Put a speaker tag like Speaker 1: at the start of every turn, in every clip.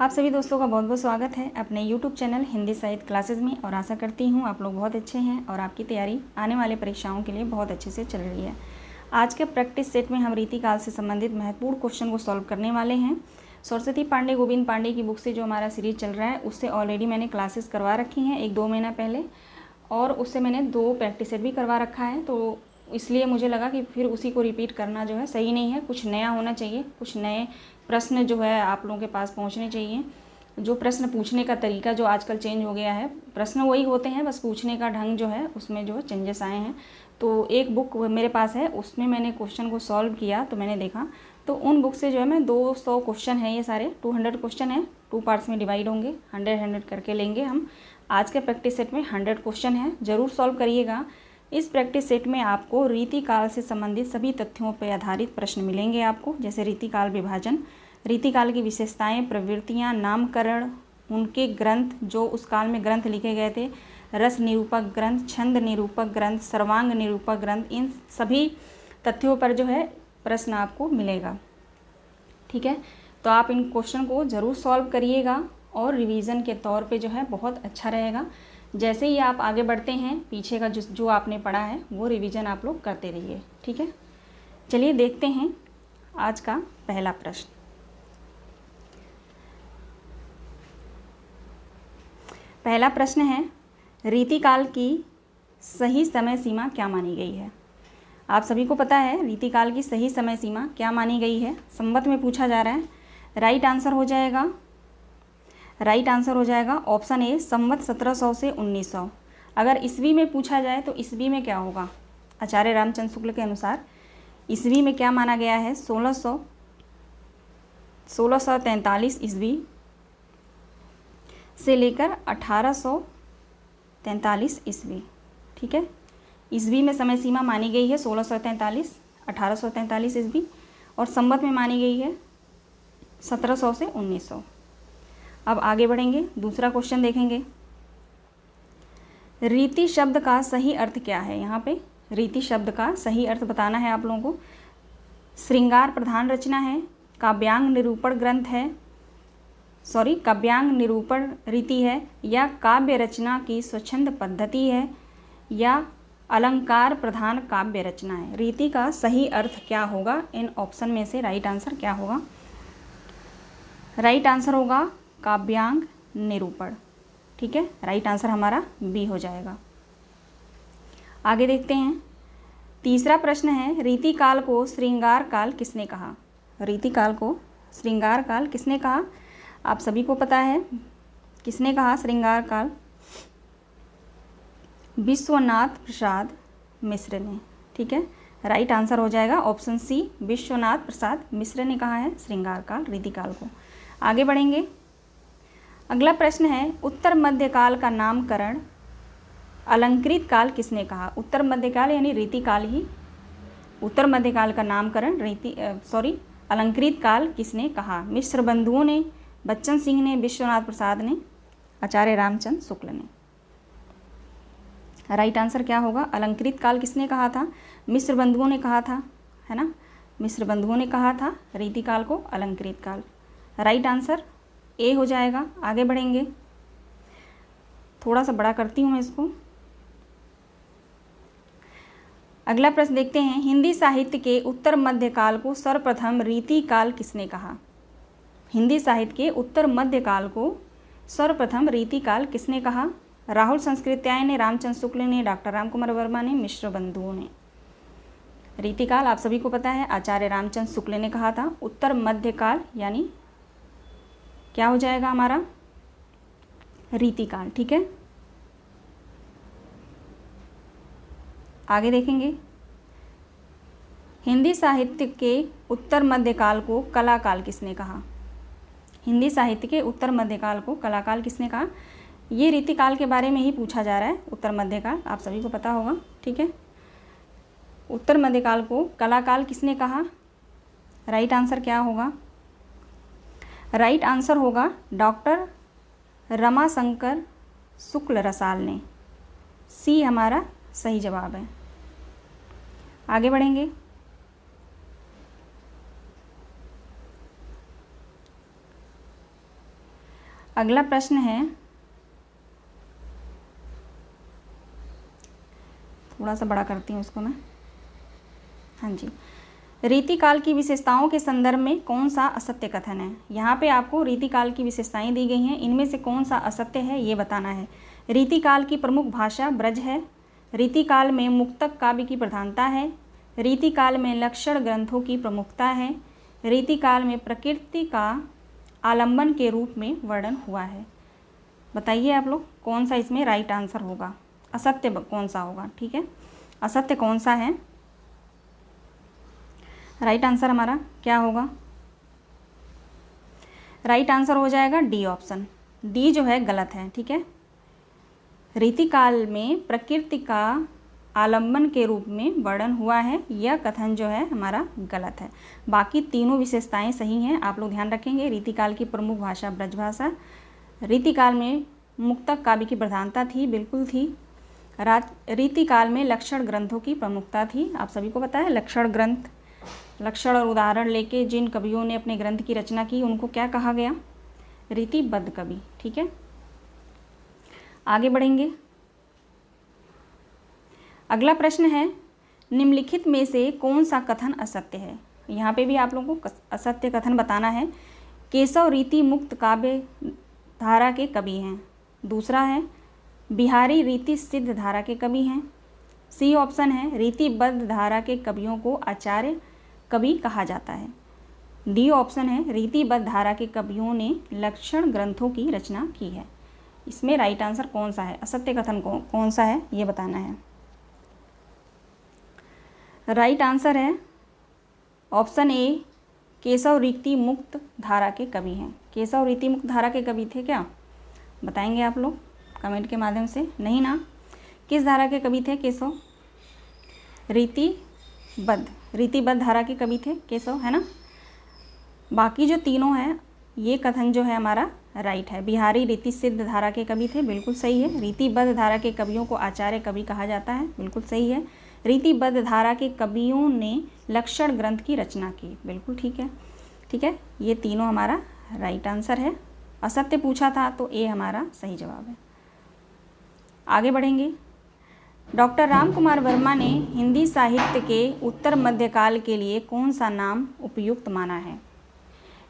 Speaker 1: आप सभी दोस्तों का बहुत बहुत स्वागत है अपने YouTube चैनल हिंदी साहित्य क्लासेस में। और आशा करती हूँ आप लोग बहुत अच्छे हैं और आपकी तैयारी आने वाले परीक्षाओं के लिए बहुत अच्छे से चल रही है। आज के प्रैक्टिस सेट में हम रीतिकाल से संबंधित महत्वपूर्ण क्वेश्चन को सॉल्व करने वाले हैं। सरस्वती पांडे गोविंद पांडे की बुक से जो हमारा सीरीज चल रहा है उससे ऑलरेडी मैंने क्लासेस करवा रखी हैं 1-2 महीना पहले, और उससे मैंने 2 प्रैक्टिस सेट भी करवा रखा है। तो इसलिए मुझे लगा कि फिर उसी को रिपीट करना जो है सही नहीं है, कुछ नया होना चाहिए, कुछ नए प्रश्न जो है आप लोगों के पास पहुंचने चाहिए। जो प्रश्न पूछने का तरीका जो आजकल चेंज हो गया है, प्रश्न वही होते हैं, बस पूछने का ढंग जो है उसमें जो चेंजेस आए हैं। तो एक बुक मेरे पास है, उसमें मैंने क्वेश्चन को सॉल्व किया तो मैंने देखा, तो उन बुक से जो है मैं 200 क्वेश्चन है, ये सारे 200 क्वेश्चन है, 2 पार्ट्स में डिवाइड होंगे, 100 करके लेंगे हम। आज के प्रैक्टिस सेट में 100 क्वेश्चन है, ज़रूर सॉल्व करिएगा। इस प्रैक्टिस सेट में आपको रीतिकाल से संबंधित सभी तथ्यों पर आधारित प्रश्न मिलेंगे आपको, जैसे रीतिकाल विभाजन, रीतिकाल की विशेषताएं, प्रवृत्तियां, नामकरण, उनके ग्रंथ जो उस काल में ग्रंथ लिखे गए थे, रस निरूपक ग्रंथ, छंद निरूपक ग्रंथ, सर्वांग निरूपक ग्रंथ, इन सभी तथ्यों पर जो है प्रश्न आपको मिलेगा। ठीक है, तो आप इन क्वेश्चन को ज़रूर सॉल्व करिएगा और रिवीजन के तौर पे जो है बहुत अच्छा रहेगा। जैसे ही आप आगे बढ़ते हैं, पीछे का जो आपने पढ़ा है वो रिवीजन आप लोग करते रहिए। ठीक है, चलिए देखते हैं आज का पहला प्रश्न। पहला प्रश्न है, रीतिकाल की सही समय सीमा क्या मानी गई है। आप सभी को पता है रीतिकाल की सही समय सीमा क्या मानी गई है, संवत में पूछा जा रहा है। राइट आंसर हो जाएगा ऑप्शन ए, संवत 1700 से 1900। अगर ईस्वी में पूछा जाए तो ईस्वी में क्या होगा, आचार्य रामचंद्र शुक्ल के अनुसार ईस्वी में क्या माना गया है, 1643 ईस्वी से लेकर 1843 ईस्वी। ठीक है, ईस्वी में समय सीमा मानी गई है 1643, 1843 ईस्वी, और संवत में मानी गई है 1700 से 1900। अब आगे बढ़ेंगे, दूसरा क्वेश्चन देखेंगे। रीति शब्द का सही अर्थ क्या है। यहाँ पे रीति शब्द का सही अर्थ बताना है आप लोगों को। श्रृंगार प्रधान रचना है, काव्यांग निरूपण ग्रंथ है, काव्यांग निरूपण रीति है, या काव्य रचना की स्वच्छंद पद्धति है, या अलंकार प्रधान काव्य रचना है। रीति का सही अर्थ क्या होगा, इन ऑप्शन में से राइट आंसर क्या होगा। राइट आंसर होगा काव्यांग निरूपण। ठीक है, राइट आंसर हमारा बी हो जाएगा। आगे देखते हैं, तीसरा प्रश्न है, रीतिकाल को श्रृंगार काल किसने कहा। रीतिकाल को श्रृंगार काल किसने कहा, आप सभी को पता है किसने कहा श्रृंगार काल, विश्वनाथ प्रसाद मिश्र ने। ठीक है, राइट आंसर हो जाएगा ऑप्शन सी, विश्वनाथ प्रसाद मिश्र ने कहा है श्रृंगार काल, रीतिकाल को। आगे बढ़ेंगे, अगला प्रश्न है, उत्तर मध्यकाल का नामकरण अलंकृत काल किसने कहा। उत्तर मध्यकाल यानी रीतिकाल ही, उत्तर मध्यकाल का नामकरण अलंकृत काल किसने कहा। मिश्र बंधुओं ने, बच्चन सिंह ने, विश्वनाथ प्रसाद ने, आचार्य रामचंद्र शुक्ल ने। राइट आंसर क्या होगा, अलंकृत काल किसने कहा था, मिश्र बंधुओं ने कहा था, है ना, मिश्र बंधुओं ने कहा था रीतिकाल को अलंकृत काल। राइट आंसर ए हो जाएगा। आगे बढ़ेंगे, थोड़ा सा बड़ा करती हूँ मैं इसको। अगला प्रश्न देखते हैं, हिंदी साहित्य के उत्तर मध्यकाल को सर्वप्रथम रीतिकाल किसने कहा। हिंदी साहित्य के उत्तर मध्यकाल को सर्वप्रथम रीतिकाल किसने कहा। राहुल संस्कृत्याय ने, रामचंद्र शुक्ल ने, डॉक्टर रामकुमार वर्मा ने, मिश्र बंधुओं ने। रीतिकाल आप सभी को पता है आचार्य रामचंद्र शुक्ल ने कहा था। उत्तर मध्यकाल यानी क्या हो जाएगा हमारा, रीतिकाल। ठीक है, आगे देखेंगे, हिंदी साहित्य के उत्तर मध्यकाल को कलाकाल किसने कहा। हिंदी साहित्य के उत्तर मध्यकाल को कलाकाल किसने कहा। ये रीतिकाल के बारे में ही पूछा जा रहा है, उत्तर मध्यकाल आप सभी को पता होगा। ठीक है, उत्तर मध्यकाल को कलाकाल किसने कहा। राइट आंसर क्या होगा, राइट आंसर होगा डॉक्टर रमाशंकर शुक्ल रसाल ने। सी हमारा सही जवाब है। आगे बढ़ेंगे, अगला प्रश्न है, थोड़ा सा बड़ा करती हूँ इसको मैं। हाँ जी, रीतिकाल की विशेषताओं के संदर्भ में कौन सा असत्य कथन है। यहाँ पे आपको रीतिकाल की विशेषताएं दी गई हैं, इनमें से कौन सा असत्य है ये बताना है। रीतिकाल की प्रमुख भाषा ब्रज है। रीतिकाल में मुक्तक काव्य की प्रधानता है। रीतिकाल में लक्षण ग्रंथों की प्रमुखता है। रीतिकाल में प्रकृति का आलंबन के रूप में वर्णन हुआ है। बताइए आप लोग कौन सा इसमें राइट आंसर होगा, असत्य कौन सा होगा। ठीक है, असत्य कौन सा है, राइट आंसर हमारा क्या होगा। राइट आंसर हो जाएगा डी ऑप्शन, डी जो है गलत है। ठीक है, रीतिकाल में प्रकृति का आलंबन के रूप में वर्णन हुआ है, यह कथन जो है हमारा गलत है। बाकी तीनों विशेषताएं सही हैं, आप लोग ध्यान रखेंगे। रीतिकाल की प्रमुख भाषा ब्रजभाषा, रीतिकाल में मुक्तक काव्य की प्रधानता थी, बिल्कुल थी। रीतिकाल में लक्षण ग्रंथों की प्रमुखता थी, आप सभी को पता है लक्षण ग्रंथ, लक्षण और उदाहरण लेके जिन कवियों ने अपने ग्रंथ की रचना की उनको क्या कहा गया, रीतिबद्ध कवि। ठीक है, आगे बढ़ेंगे। अगला प्रश्न है, निम्नलिखित में से कौन सा कथन असत्य है। यहाँ पे भी आप लोगों को असत्य कथन बताना है। केशव रीति मुक्त काव्य धारा के कवि हैं। दूसरा है, बिहारी रीति सिद्ध धारा के कवि हैं। सी ऑप्शन है, रीतिबद्ध धारा के कवियों को आचार्य कवि कहा जाता है। डी ऑप्शन है, रीतिबद्ध धारा के कवियों ने लक्षण ग्रंथों की रचना की है। इसमें राइट आंसर कौन सा है, असत्य कथन कौन सा है ये बताना है। राइट आंसर है ऑप्शन ए, केशव रीति मुक्त धारा के कवि हैं। केशव रीति मुक्त धारा के कवि थे क्या, बताएंगे आप लोग कमेंट के माध्यम से। नहीं ना, किस धारा के कवि थे केशव, रीतिबद्ध धारा के कवि थे केशव, है ना। बाकी जो तीनों हैं ये कथन जो है हमारा राइट है। बिहारी रीति सिद्ध धारा के कवि थे, बिल्कुल सही है। रीतिबद्ध धारा के कवियों को आचार्य कवि कहा जाता है, बिल्कुल सही है। रीतिबद्ध धारा के कवियों ने लक्षण ग्रंथ की रचना की, बिल्कुल ठीक है। ठीक है, ये तीनों हमारा राइट आंसर है। असत्य पूछा था तो ए हमारा सही जवाब है। आगे बढ़ेंगे। डॉक्टर रामकुमार वर्मा ने हिंदी साहित्य के उत्तर मध्यकाल के लिए कौन सा नाम उपयुक्त माना है।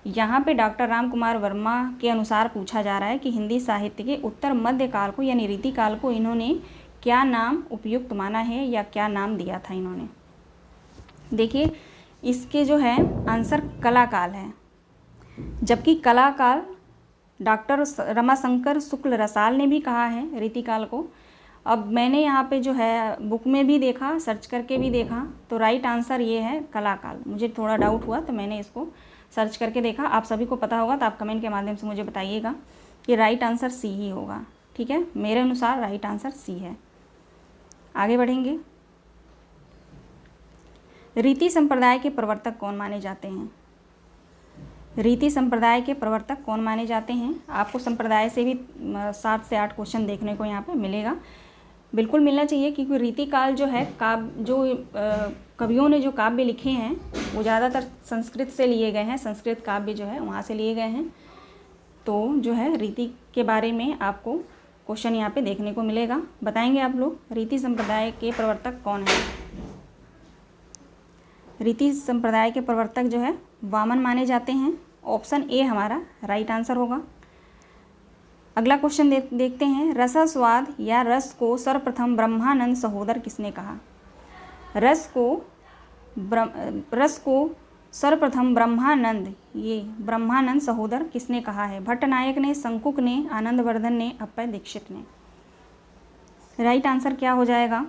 Speaker 1: यहाँ पे डॉक्टर रामकुमार वर्मा के अनुसार पूछा जा रहा है कि हिंदी साहित्य के उत्तर मध्यकाल को यानी रीतिकाल को इन्होंने क्या नाम उपयुक्त माना है या क्या नाम दिया था इन्होंने। देखिए इसके जो है आंसर कलाकाल है, जबकि कलाकाल डॉक्टर रमाशंकर शुक्ल रसाल ने भी कहा है रीतिकाल को। अब मैंने यहाँ पे जो है बुक में भी देखा, सर्च करके भी देखा, तो राइट आंसर ये है कलाकाल। मुझे थोड़ा डाउट हुआ तो मैंने इसको सर्च करके देखा। आप सभी को पता होगा तो आप कमेंट के माध्यम से मुझे बताइएगा कि राइट आंसर सी ही होगा। ठीक है, मेरे अनुसार राइट आंसर सी है। आगे बढ़ेंगे। रीति संप्रदाय के प्रवर्तक कौन माने जाते हैं। रीति संप्रदाय के प्रवर्तक कौन माने जाते हैं। आपको संप्रदाय से भी 7 से 8 क्वेश्चन देखने को यहाँ पे मिलेगा, बिल्कुल मिलना चाहिए, क्योंकि रीतिकाल जो है कवियों ने जो काव्य लिखे हैं वो ज़्यादातर संस्कृत से लिए गए हैं, संस्कृत काव्य जो है वहाँ से लिए गए हैं। तो जो है रीति के बारे में आपको क्वेश्चन यहाँ पे देखने को मिलेगा। बताएंगे आप लोग रीति संप्रदाय के प्रवर्तक कौन है। रीति संप्रदाय के प्रवर्तक जो है वामन माने जाते हैं। ऑप्शन ए हमारा राइट आंसर होगा। अगला क्वेश्चन देखते हैं। रसास्वाद या रस को सर्वप्रथम ब्रह्मानंद सहोदर किसने कहा। रस को सर्वप्रथम ब्रह्मानंद सहोदर किसने कहा है। भट्टनायक ने, शंकुक ने, आनंदवर्धन ने, अप्पय दीक्षित ने। राइट आंसर क्या हो जाएगा।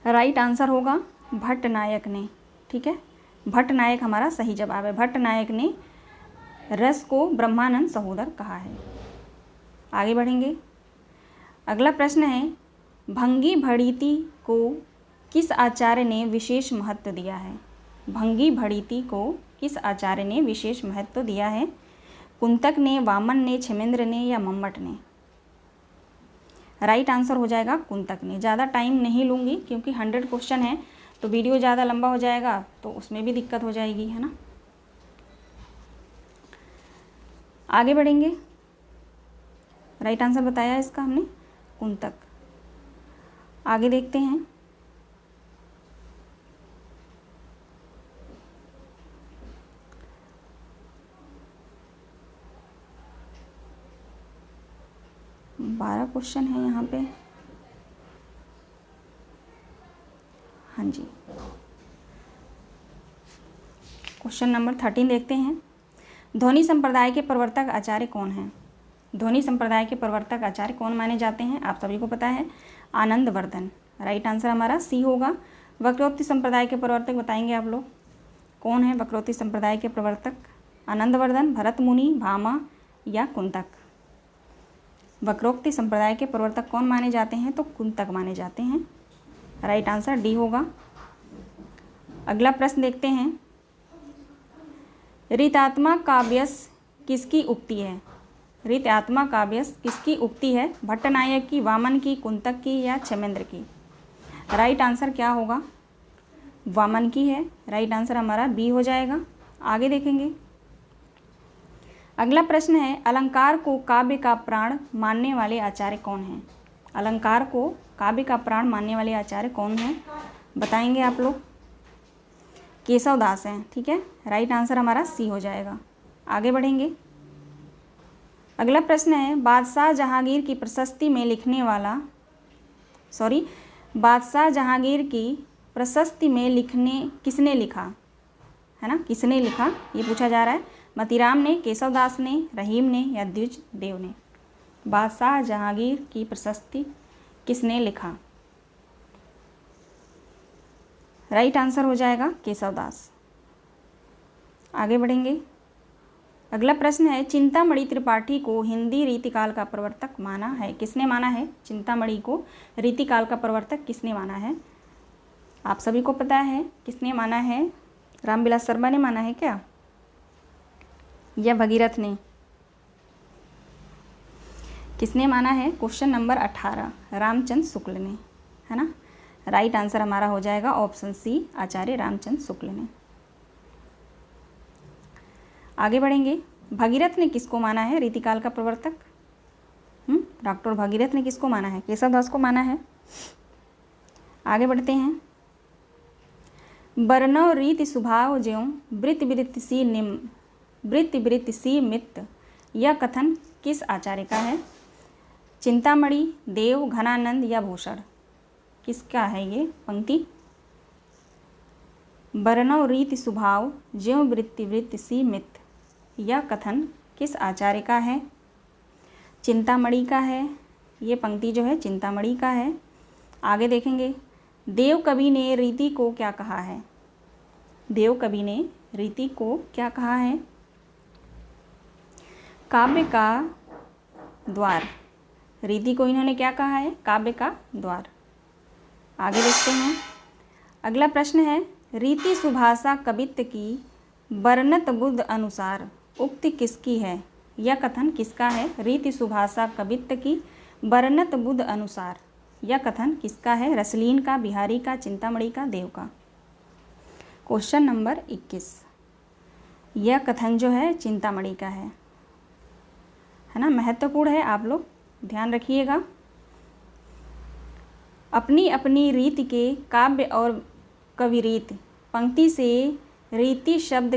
Speaker 1: राइट आंसर होगा भट्टनायक ने। ठीक है, भट्टनायक हमारा सही जवाब है। भट्टनायक ने रस को ब्रह्मानंद सहोदर कहा है। आगे बढ़ेंगे। अगला प्रश्न है, भंगी भड़ीती को किस आचार्य ने विशेष महत्व दिया है। भंगी भड़ीती को किस आचार्य ने विशेष महत्व दिया है। कुंतक ने, वामन ने, क्षेमेंद्र ने या मम्मट ने। राइट आंसर हो जाएगा कुंतक ने। ज़्यादा टाइम नहीं लूँगी क्योंकि 100 क्वेश्चन है तो वीडियो ज़्यादा लंबा हो जाएगा तो उसमें भी दिक्कत हो जाएगी, है ना। आगे बढ़ेंगे। राइट आंसर बताया इसका हमने कुंतक। आगे देखते हैं। बारह क्वेश्चन है यहाँ पे। हाँ जी, क्वेश्चन नंबर 13 देखते हैं। ध्वनि संप्रदाय के प्रवर्तक आचार्य कौन हैं? ध्वनि संप्रदाय के प्रवर्तक आचार्य कौन माने जाते हैं? आप सभी को पता है, आनंदवर्धन। राइट आंसर हमारा सी होगा। वक्रोक्ति संप्रदाय के प्रवर्तक बताएंगे आप लोग, कौन है वक्रोक्ति संप्रदाय के प्रवर्तक? आनंदवर्धन, भरत मुनि, भामा या कुंतक? वक्रोक्ति संप्रदाय के प्रवर्तक कौन माने जाते हैं? तो कुंतक माने जाते हैं। राइट आंसर डी होगा। अगला प्रश्न देखते हैं। ऋतात्मा काव्यस किसकी उक्ति है? ऋतात्मा काव्यस किसकी उक्ति है? भट्टनायक की, वामन की, कुंतक की या क्षेमेंद्र की? राइट आंसर क्या होगा? वामन की है। राइट आंसर हमारा बी हो जाएगा। आगे देखेंगे। अगला प्रश्न है, अलंकार को काव्य का प्राण मानने वाले आचार्य कौन हैं? अलंकार को काव्य का प्राण मानने वाले आचार्य कौन हैं? बताएंगे आप लोग। केशव दास हैं। ठीक है, राइट आंसर हमारा सी हो जाएगा। आगे बढ़ेंगे। अगला प्रश्न है, बादशाह जहांगीर की प्रशस्ति में लिखने वाला बादशाह जहांगीर की प्रशस्ति में लिखने किसने लिखा है ना? किसने लिखा ये पूछा जा रहा है। मतीराम ने, केशवदास ने, रहीम ने या द्विज देव ने? बादशाह जहांगीर की प्रशस्ति किसने लिखा? राइट आंसर हो जाएगा केशवदास। आगे बढ़ेंगे। अगला प्रश्न है, चिंतामणि त्रिपाठी को हिंदी रीतिकाल का प्रवर्तक माना है? किसने माना है? चिंतामणि को रीतिकाल का प्रवर्तक किसने माना है? आप सभी को पता है किसने माना है? रामविलास शर्मा ने माना है क्या, या भगीरथ ने? किसने माना है? क्वेश्चन नंबर 18 रामचंद्र शुक्ल ने, है ना? राइट आंसर हमारा हो जाएगा ऑप्शन सी, आचार्य रामचंद्र शुक्ल ने। आगे बढ़ेंगे। भगीरथ ने किसको माना है रीतिकाल का प्रवर्तक? डॉक्टर भगीरथ ने किसको माना है? केशवदास को माना है। आगे बढ़ते हैं। बरनौ रीति स्वभाव ज्यों वृत्ति वृत्ति सी मित्त, यह कथन किस आचार्य का है? चिंतामणि, देव, घनानंद या भूषण? किसका है ये पंक्ति? बरनौ रीति स्वभाव ज्यों वृत्ति सी मित्त, यह कथन किस आचार्य का है? चिंतामणि का है। ये पंक्ति जो है चिंतामणि का है। आगे देखेंगे। देव कवि ने रीति को क्या कहा है? देव कवि ने रीति को क्या कहा है? काव्य का द्वार। रीति को इन्होंने क्या कहा है? काव्य का द्वार। आगे देखते हैं। अगला प्रश्न है, रीति सुभाषा कवित्व की वर्णत बुद्ध अनुसार उक्ति किसकी है? यह कथन किसका है? रीति सुभाषा कवित्व की वर्णत बुद्ध अनुसार, यह कथन किसका है? रसलीन का, बिहारी का, चिंतामणि का, देव का? Question number 21। यह कथन जो है चिंतामणि का है ना? महत्वपूर्ण है, आप लोग ध्यान रखिएगा। अपनी अपनी रीति के काव्य और कविरीत पंक्ति से रीति शब्द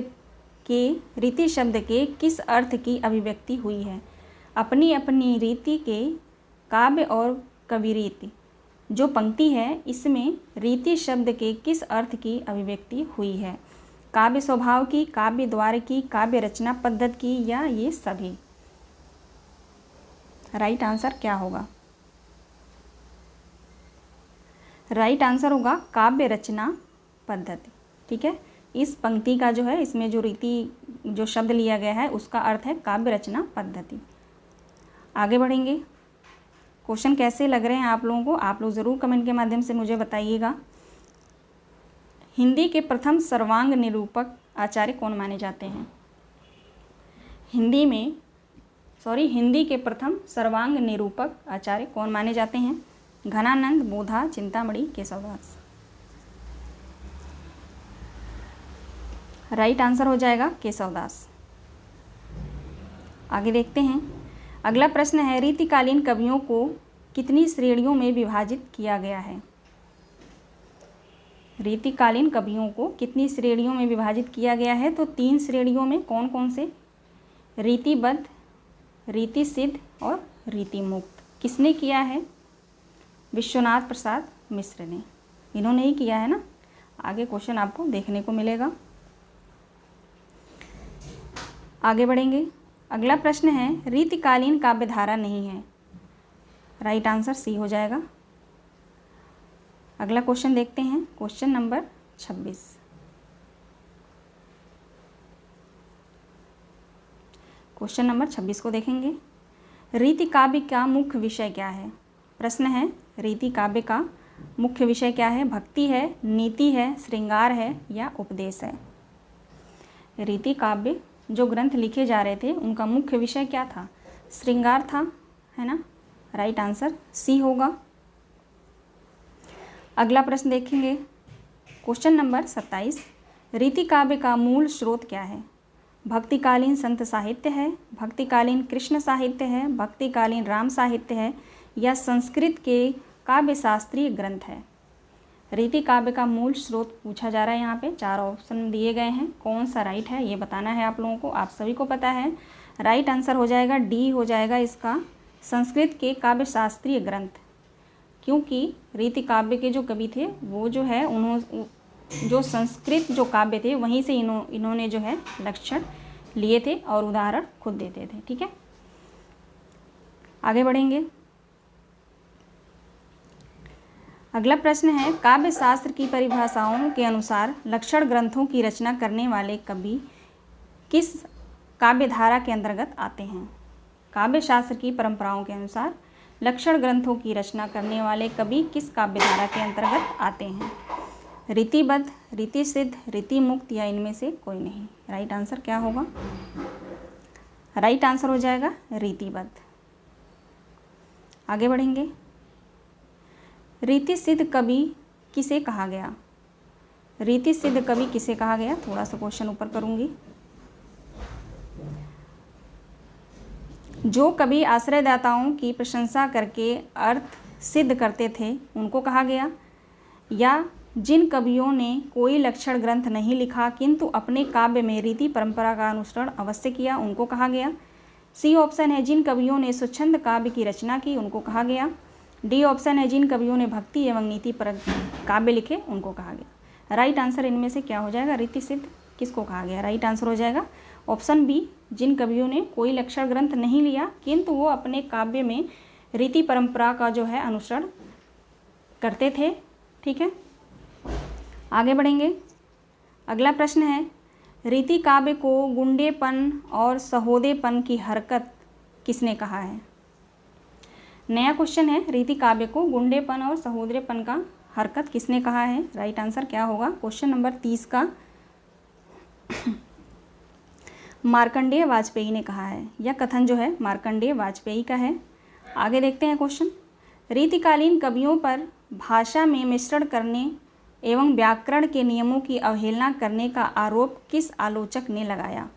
Speaker 1: के किस अर्थ की अभिव्यक्ति हुई है? अपनी अपनी रीति के काव्य और कविरीत जो पंक्ति है, इसमें रीति शब्द के किस अर्थ की अभिव्यक्ति हुई है? काव्य स्वभाव की, काव्य द्वार की, काव्य रचना पद्धति की या ये सभी? राइट आंसर क्या होगा? राइट आंसर होगा काव्य रचना पद्धति। ठीक है, इस पंक्ति का जो है, इसमें जो रीति जो शब्द लिया गया है उसका अर्थ है काव्य रचना पद्धति। आगे बढ़ेंगे। क्वेश्चन कैसे लग रहे हैं आप लोगों को? आप लोग ज़रूर कमेंट के माध्यम से मुझे बताइएगा। हिंदी के प्रथम सर्वांग निरूपक आचार्य कौन माने जाते हैं? हिंदी के प्रथम सर्वांग निरूपक आचार्य कौन माने जाते हैं? घनानंद, बोधा, चिंतामणि, केशवदास? राइट आंसर हो जाएगा केशवदास। आगे देखते हैं। अगला प्रश्न है, रीतिकालीन कवियों को कितनी श्रेणियों में विभाजित किया गया है? रीतिकालीन कवियों को कितनी श्रेणियों में विभाजित किया गया है? तो 3 श्रेणियों में। कौन कौन से? रीतिबद्ध, रीतिसिद्ध और रीतिमुक्त। किसने किया है? विश्वनाथ प्रसाद मिश्र ने, इन्होंने ही किया है ना। आगे क्वेश्चन आपको देखने को मिलेगा। आगे बढ़ेंगे। अगला प्रश्न है, रीतिकालीन काव्यधारा नहीं है। राइट आंसर सी हो जाएगा। अगला क्वेश्चन देखते हैं, क्वेश्चन नंबर 26। क्वेश्चन नंबर 26 को देखेंगे। रीति काव्य का मुख्य विषय क्या है? प्रश्न है, रीति काव्य का मुख्य विषय क्या है? भक्ति है, नीति है, श्रृंगार है या उपदेश है? रीति काव्य जो ग्रंथ लिखे जा रहे थे उनका मुख्य विषय क्या था? श्रृंगार था, है ना। राइट आंसर सी होगा। अगला प्रश्न देखेंगे, क्वेश्चन नंबर 27। रीति काव्य का मूल स्रोत क्या है? भक्तिकालीन संत साहित्य है, भक्तिकालीन कृष्ण साहित्य है, भक्तिकालीन राम साहित्य है या संस्कृत के काव्य शास्त्रीय ग्रंथ है? रीति काव्य का मूल स्रोत पूछा जा रहा है। यहाँ पे 4 ऑप्शन दिए गए हैं, कौन सा राइट है ये बताना है आप लोगों को। आप सभी को पता है, राइट आंसर हो जाएगा डी हो जाएगा इसका, संस्कृत के काव्य शास्त्रीय ग्रंथ। क्योंकि रीति काव्य के जो कवि थे वो जो है उन्होंने जो संस्कृत जो काव्य थे वहीं से इन्होंने जो है लक्षण लिए थे और उदाहरण खुद देते थे। ठीक है, आगे बढ़ेंगे। अगला प्रश्न है, काव्य शास्त्र की परिभाषाओं के अनुसार लक्षण ग्रंथों की रचना करने वाले कवि किस काव्यधारा के अंतर्गत आते हैं? काव्य शास्त्र की परंपराओं के अनुसार लक्षण ग्रंथों की रचना करने वाले कवि किस काव्यधारा के अंतर्गत आते हैं? रीतिबद्ध, रीतिसिद्ध, रीतिमुक्त या इनमें से कोई नहीं? राइट आंसर क्या होगा? राइट आंसर हो जाएगा रीतिबद्ध। आगे बढ़ेंगे। रीतिसिद्ध कवि किसे कहा गया? रीतिसिद्ध कवि किसे कहा गया? थोड़ा सा क्वेश्चन ऊपर करूंगी। जो कवि आश्रयदाताओं की प्रशंसा करके अर्थ सिद्ध करते थे उनको कहा गया, या जिन कवियों ने कोई लक्षण ग्रंथ नहीं लिखा किंतु अपने काव्य में रीति परंपरा का अनुसरण अवश्य किया उनको कहा गया? सी ऑप्शन है, जिन कवियों ने स्वच्छंद काव्य की रचना की उनको कहा गया। डी ऑप्शन है, जिन कवियों ने भक्ति एवं नीति पर काव्य लिखे उनको कहा गया। राइट आंसर इनमें से क्या हो जाएगा? रीतिसिद्ध किसको कहा गया? राइट आंसर हो जाएगा ऑप्शन बी, जिन कवियों ने कोई लक्षण ग्रंथ नहीं लिया किंतु वो अपने काव्य में रीति परंपरा का जो है अनुसरण करते थे। ठीक है, आगे बढ़ेंगे। अगला प्रश्न है, रीति काव्य को गुंडेपन और सहोदेपन की हरकत किसने कहा है? नया क्वेश्चन है, रीति काव्य को गुंडेपन और सहोदरेपन का हरकत किसने कहा है? राइट आंसर क्या होगा? क्वेश्चन नंबर 30 का मार्कंडेय वाजपेयी ने कहा है। यह कथन जो है मार्कंडेय वाजपेयी का है। आगे देखते हैं क्वेश्चन। रीतिकालीन कवियों पर भाषा में मिश्रण करने एवं व्याकरण के नियमों की अवहेलना करने का आरोप किस आलोचक ने लगाया?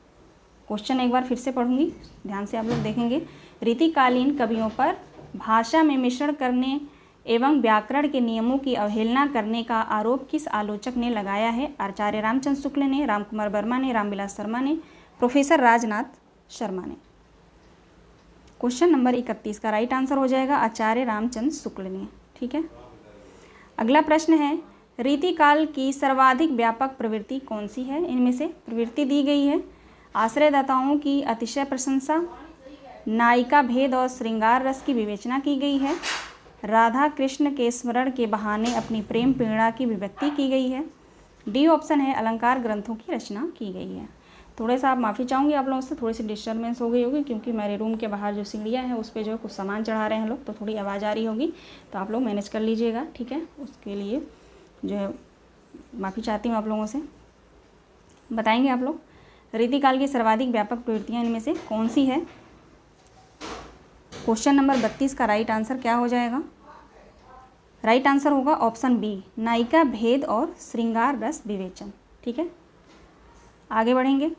Speaker 1: क्वेश्चन एक बार फिर से पढ़ूंगी, ध्यान से आप लोग देखेंगे। रीतिकालीन कवियों पर भाषा में मिश्रण करने एवं व्याकरण के नियमों की अवहेलना करने का आरोप किस आलोचक ने लगाया है? आचार्य रामचंद्र शुक्ल ने, रामकुमार वर्मा ने, रामविलास शर्मा ने, प्रोफेसर राजनाथ शर्मा ने। क्वेश्चन नंबर 31 का राइट आंसर हो जाएगा आचार्य रामचंद्र शुक्ल ने। ठीक है, अगला प्रश्न है, रीतिकाल की सर्वाधिक व्यापक प्रवृत्ति कौन सी है? इनमें से प्रवृत्ति दी गई है, आश्रयदाताओं की अतिशय प्रशंसा, नायिका भेद और श्रृंगार रस की विवेचना की गई है, राधा कृष्ण के स्मरण के बहाने अपनी प्रेम पीड़ा की विभक्ति की गई है, डी ऑप्शन है अलंकार ग्रंथों की रचना की गई है। थोड़ा सा आप माफ़ी चाहूँगी आप लोगों से, थोड़ी सी डिस्टर्बेंस हो गई होगी क्योंकि मेरे रूम के बाहर जो सीढ़ियाँ हैं उस पर जो है कुछ सामान चढ़ा रहे हैं लोग, तो थोड़ी आवाज़ आ रही होगी, तो आप लोग मैनेज कर लीजिएगा। ठीक है, उसके लिए जो है माफ़ी चाहती हूँ आप लोगों से। बताएंगे आप लोग रीतिकाल की सर्वाधिक व्यापक प्रवृत्तियाँ इनमें से कौन सी है? क्वेश्चन नंबर 32 का राइट आंसर क्या हो जाएगा? राइट आंसर होगा ऑप्शन बी, नायिका भेद और श्रृंगार रस विवेचन। ठीक है, आगे बढ़ेंगे।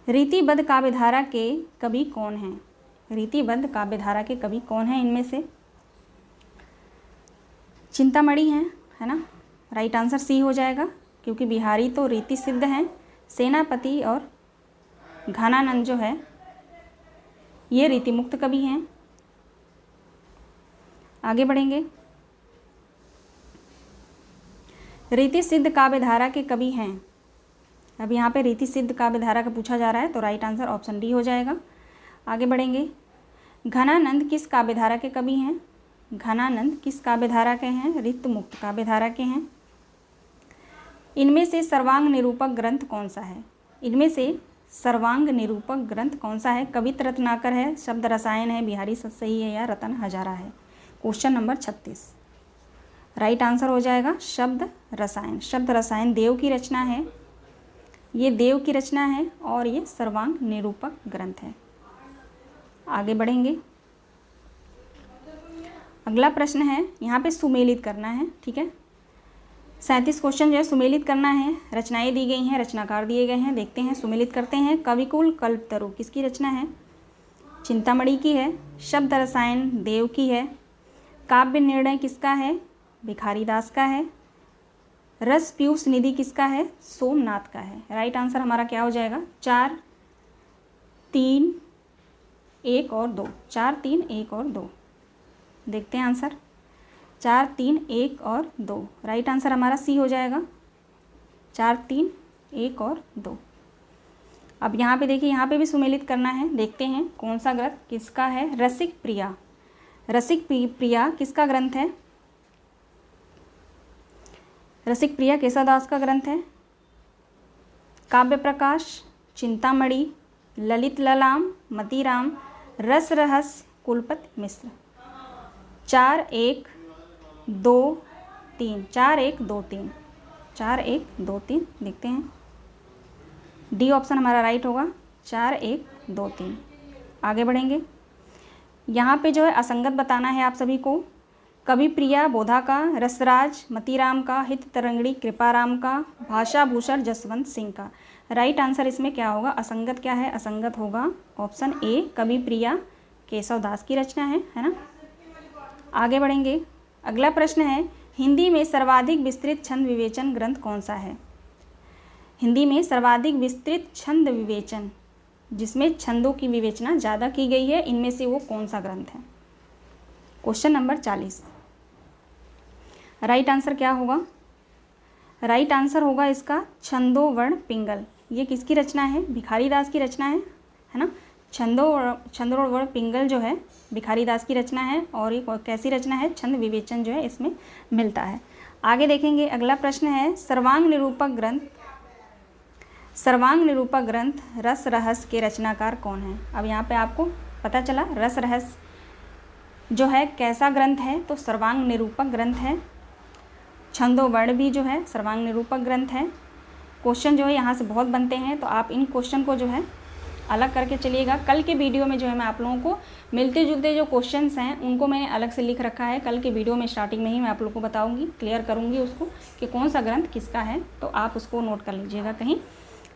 Speaker 1: रीतिबद्ध काव्यधारा के कवि कौन हैं? रीतिबद्ध काव्यधारा के कवि कौन हैं? इनमें से चिंतामणि हैं, है ना। राइट आंसर सी हो जाएगा, क्योंकि बिहारी तो रीति सिद्ध हैं। सेनापति और घनानंद जो है ये रीतिमुक्त कवि हैं। आगे बढ़ेंगे। रीति सिद्ध काव्यधारा के कवि हैं। अब यहाँ पे रीति सिद्ध काव्यधारा का पूछा जा रहा है, तो राइट आंसर ऑप्शन डी हो जाएगा। आगे बढ़ेंगे। घनानंद किस काव्यधारा के कवि हैं? घनानंद किस काव्यधारा के हैं? ऋतमुक्त काव्यधारा के हैं। इनमें से सर्वांग निरूपक ग्रंथ कौन सा है? इनमें से सर्वांग निरूपक ग्रंथ कौन सा है? कवित रत्नाकर है, शब्द रसायन है, बिहारी सतसई है, या रतन हजारा है? क्वेश्चन नंबर 36 राइट आंसर हो जाएगा शब्द रसायन। शब्द रसायन देव की रचना है, ये देव की रचना है और ये सर्वांग निरूपक ग्रंथ है। आगे बढ़ेंगे। अगला प्रश्न है, यहाँ पे सुमेलित करना है, ठीक है। 37 क्वेश्चन जो है सुमेलित करना है। रचनाएं दी गई हैं, रचनाकार दिए गए हैं, देखते हैं सुमेलित करते हैं। कविकुल कल्पतरु किसकी रचना है? चिंतामणि की है। शब्द रसायन देव की है। काव्य निर्णय किसका है? भिखारी दास का है। रस पीयूष निधि किसका है? सोमनाथ का है। राइट आंसर हमारा क्या हो जाएगा? 4, 3, 1 और 2। 4, 3, 1 और 2। देखते हैं आंसर। 4, 3, 1 और 2। राइट आंसर हमारा सी हो जाएगा। 4, 3, 1 और 2। अब यहाँ पे देखिए, यहाँ पे भी सुमेलित करना है। देखते हैं कौन सा ग्रंथ किसका है। रसिक प्रिया। रसिक प्रिया किसका ग्रंथ है? रसिक प्रिया केशवदास का ग्रंथ है। काव्य प्रकाश, चिंतामणि, ललित ललाम, मतीराम, रस रहस्य, कुलपति मिश्र। 4, 1, 2, 3। 4, 1, 2, 3। 4, 1, 2, 3। देखते हैं। डी ऑप्शन हमारा राइट होगा। 4, 1, 2, 3। आगे बढ़ेंगे। यहाँ पे जो है असंगत बताना है आप सभी को। कवि प्रिया बोधा का, रसराज मतीराम का, हित तरंगड़ी कृपाराम का, भाषा भूषण जसवंत सिंह का। राइट आंसर इसमें क्या होगा? असंगत क्या है? असंगत होगा ऑप्शन ए, कवि प्रिया केशवदास की रचना है ना। आगे बढ़ेंगे। अगला प्रश्न है, हिंदी में सर्वाधिक विस्तृत छंद विवेचन ग्रंथ कौन सा है? हिंदी में सर्वाधिक विस्तृत छंद विवेचन, जिसमें छंदों की विवेचना ज़्यादा की गई है, इनमें से वो कौन सा ग्रंथ है? Question number 40। राइट आंसर क्या होगा? राइट आंसर होगा इसका छंदोवर्ण पिंगल। ये किसकी रचना है? भिखारी दास की रचना है ना। छंदोवर्ण पिंगल जो है भिखारी दास की रचना है, और ये कैसी रचना है? छंद विवेचन जो है इसमें मिलता है। आगे देखेंगे। अगला प्रश्न है, सर्वांग निरूपक ग्रंथ रस रहस्य के रचनाकार कौन है? अब यहाँ पे आपको पता चला रस रहस्य जो है कैसा ग्रंथ है, तो सर्वांग निरूपक ग्रंथ है। छंदोवर्ण भी जो है सर्वांग निरूपक ग्रंथ है। क्वेश्चन जो है यहाँ से बहुत बनते हैं, तो आप इन क्वेश्चन को जो है अलग करके चलिएगा। कल के वीडियो में जो है मैं आप लोगों को मिलते जुलते जो क्वेश्चंस हैं उनको मैंने अलग से लिख रखा है। कल के वीडियो में स्टार्टिंग में ही मैं आप लोगों को बताऊंगी, क्लियर करूंगी उसको कि कौन सा ग्रंथ किसका है, तो आप उसको नोट कर लीजिएगा कहीं,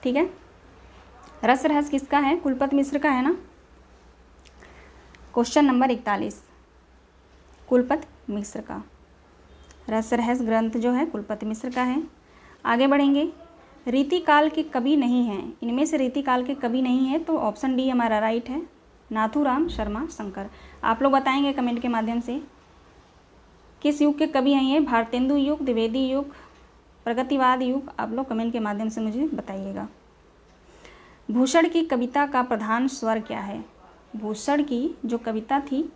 Speaker 1: ठीक है। रस रहस्य किसका है? कुलपति मिश्र का है ना। क्वेश्चन नंबर 41 कुलपति मिश्र का रस रहस्य ग्रंथ जो है कुलपति मिश्र का है। आगे बढ़ेंगे। रीतिकाल के कवि नहीं हैं, इनमें से रीतिकाल के कवि नहीं है, तो ऑप्शन डी हमारा राइट है, नाथूराम शर्मा शंकर। आप लोग बताएंगे कमेंट के माध्यम से किस युग के कवि हैं ये? भारतेंदु युग, द्विवेदी युग, प्रगतिवाद युग? आप लोग कमेंट के माध्यम से मुझे बताइएगा। भूषण की कविता का प्रधान स्वर क्या है? भूषण की जो कविता थी